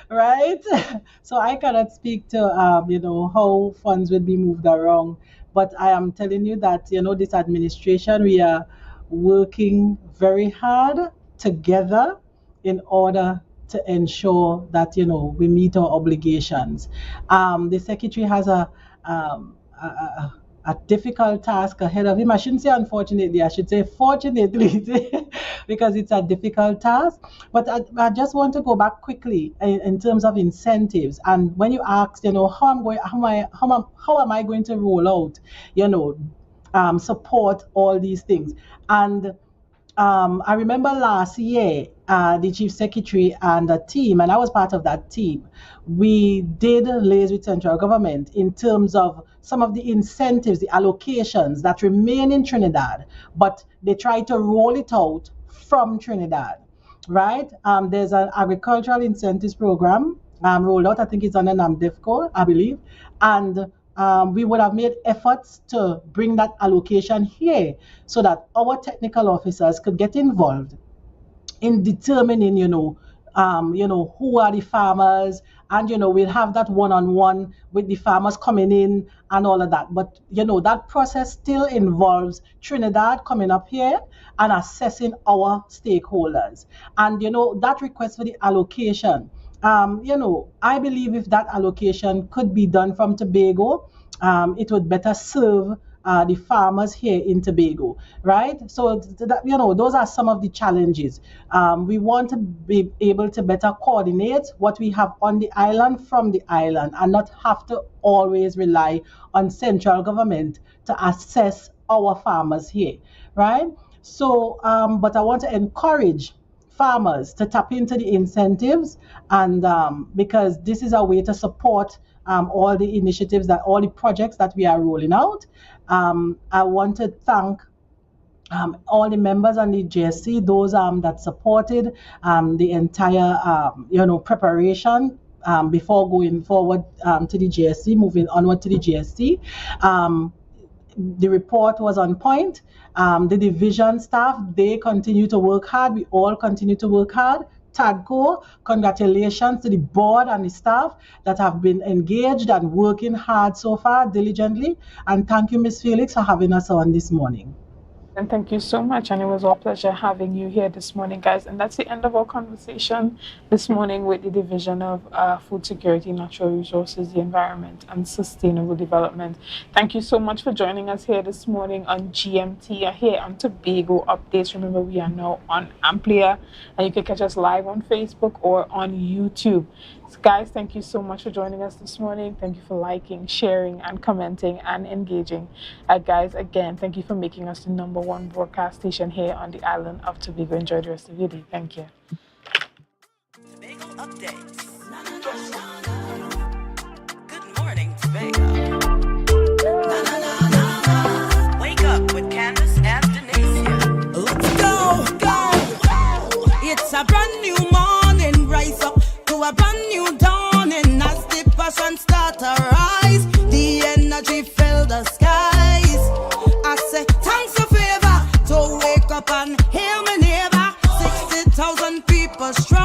right? So I cannot speak to, how funds will be moved around. But I am telling you that, this administration, we are working very hard together in order to ensure that, we meet our obligations. The Secretary has a difficult task ahead of him. I shouldn't say unfortunately, I should say fortunately, because it's a difficult task. But I just want to go back quickly in terms of incentives. And when you asked, how am I going to roll out, support all these things. And I remember last year, the Chief Secretary and a team, and I was part of that team, we did liaise with central government in terms of some of the incentives, the allocations that remain in Trinidad, but they try to roll it out from Trinidad, right? There's an agricultural incentives program rolled out. I think it's under NAMDEFCO, I believe. And we would have made efforts to bring that allocation here so that our technical officers could get involved in determining, who are the farmers, and we'll have that one-on-one with the farmers coming in and all of that. But that process still involves Trinidad coming up here and assessing our stakeholders. And that request for the allocation, I believe if that allocation could be done from Tobago, it would better serve the farmers here in Tobago, right? So those are some of the challenges. We want to be able to better coordinate what we have on the island from the island and not have to always rely on central government to assess our farmers here, right? So, but I want to encourage farmers to tap into the incentives, and because this is a way to support all the initiatives, all the projects that we are rolling out. I want to thank all the members on the GSC, those that supported the entire preparation before going forward to the GSC, moving onward to the GSC. The report was on point. The division staff, they continue to work hard. We all continue to work hard. TADCO, congratulations to the board and the staff that have been engaged and working hard so far, diligently. And thank you, Ms. Felix, for having us on this morning. And thank you so much. And it was our pleasure having you here this morning, guys. And that's the end of our conversation this morning with the Division of Food Security, Natural Resources, the Environment, and Sustainable Development. Thank you so much for joining us here this morning on GMT, here on Tobago Updates. Remember, we are now on Amplia, and you can catch us live on Facebook or on YouTube. So guys, thank you so much for joining us this morning. Thank you for liking, sharing, and commenting and engaging. Guys, again, thank you for making us the #1 broadcast station here on the island of Tobago. Enjoy the rest of your day. Thank you. Tobago updates. Good morning, Tobago. Wake up with Candace and Denise. Let's go, go. It's a brand new morning. Rise up to a brand new dawning as the passion start to rise. The energy fill the skies. I say thanks a favor to wake up and hear me neighbor. 60,000 people strong.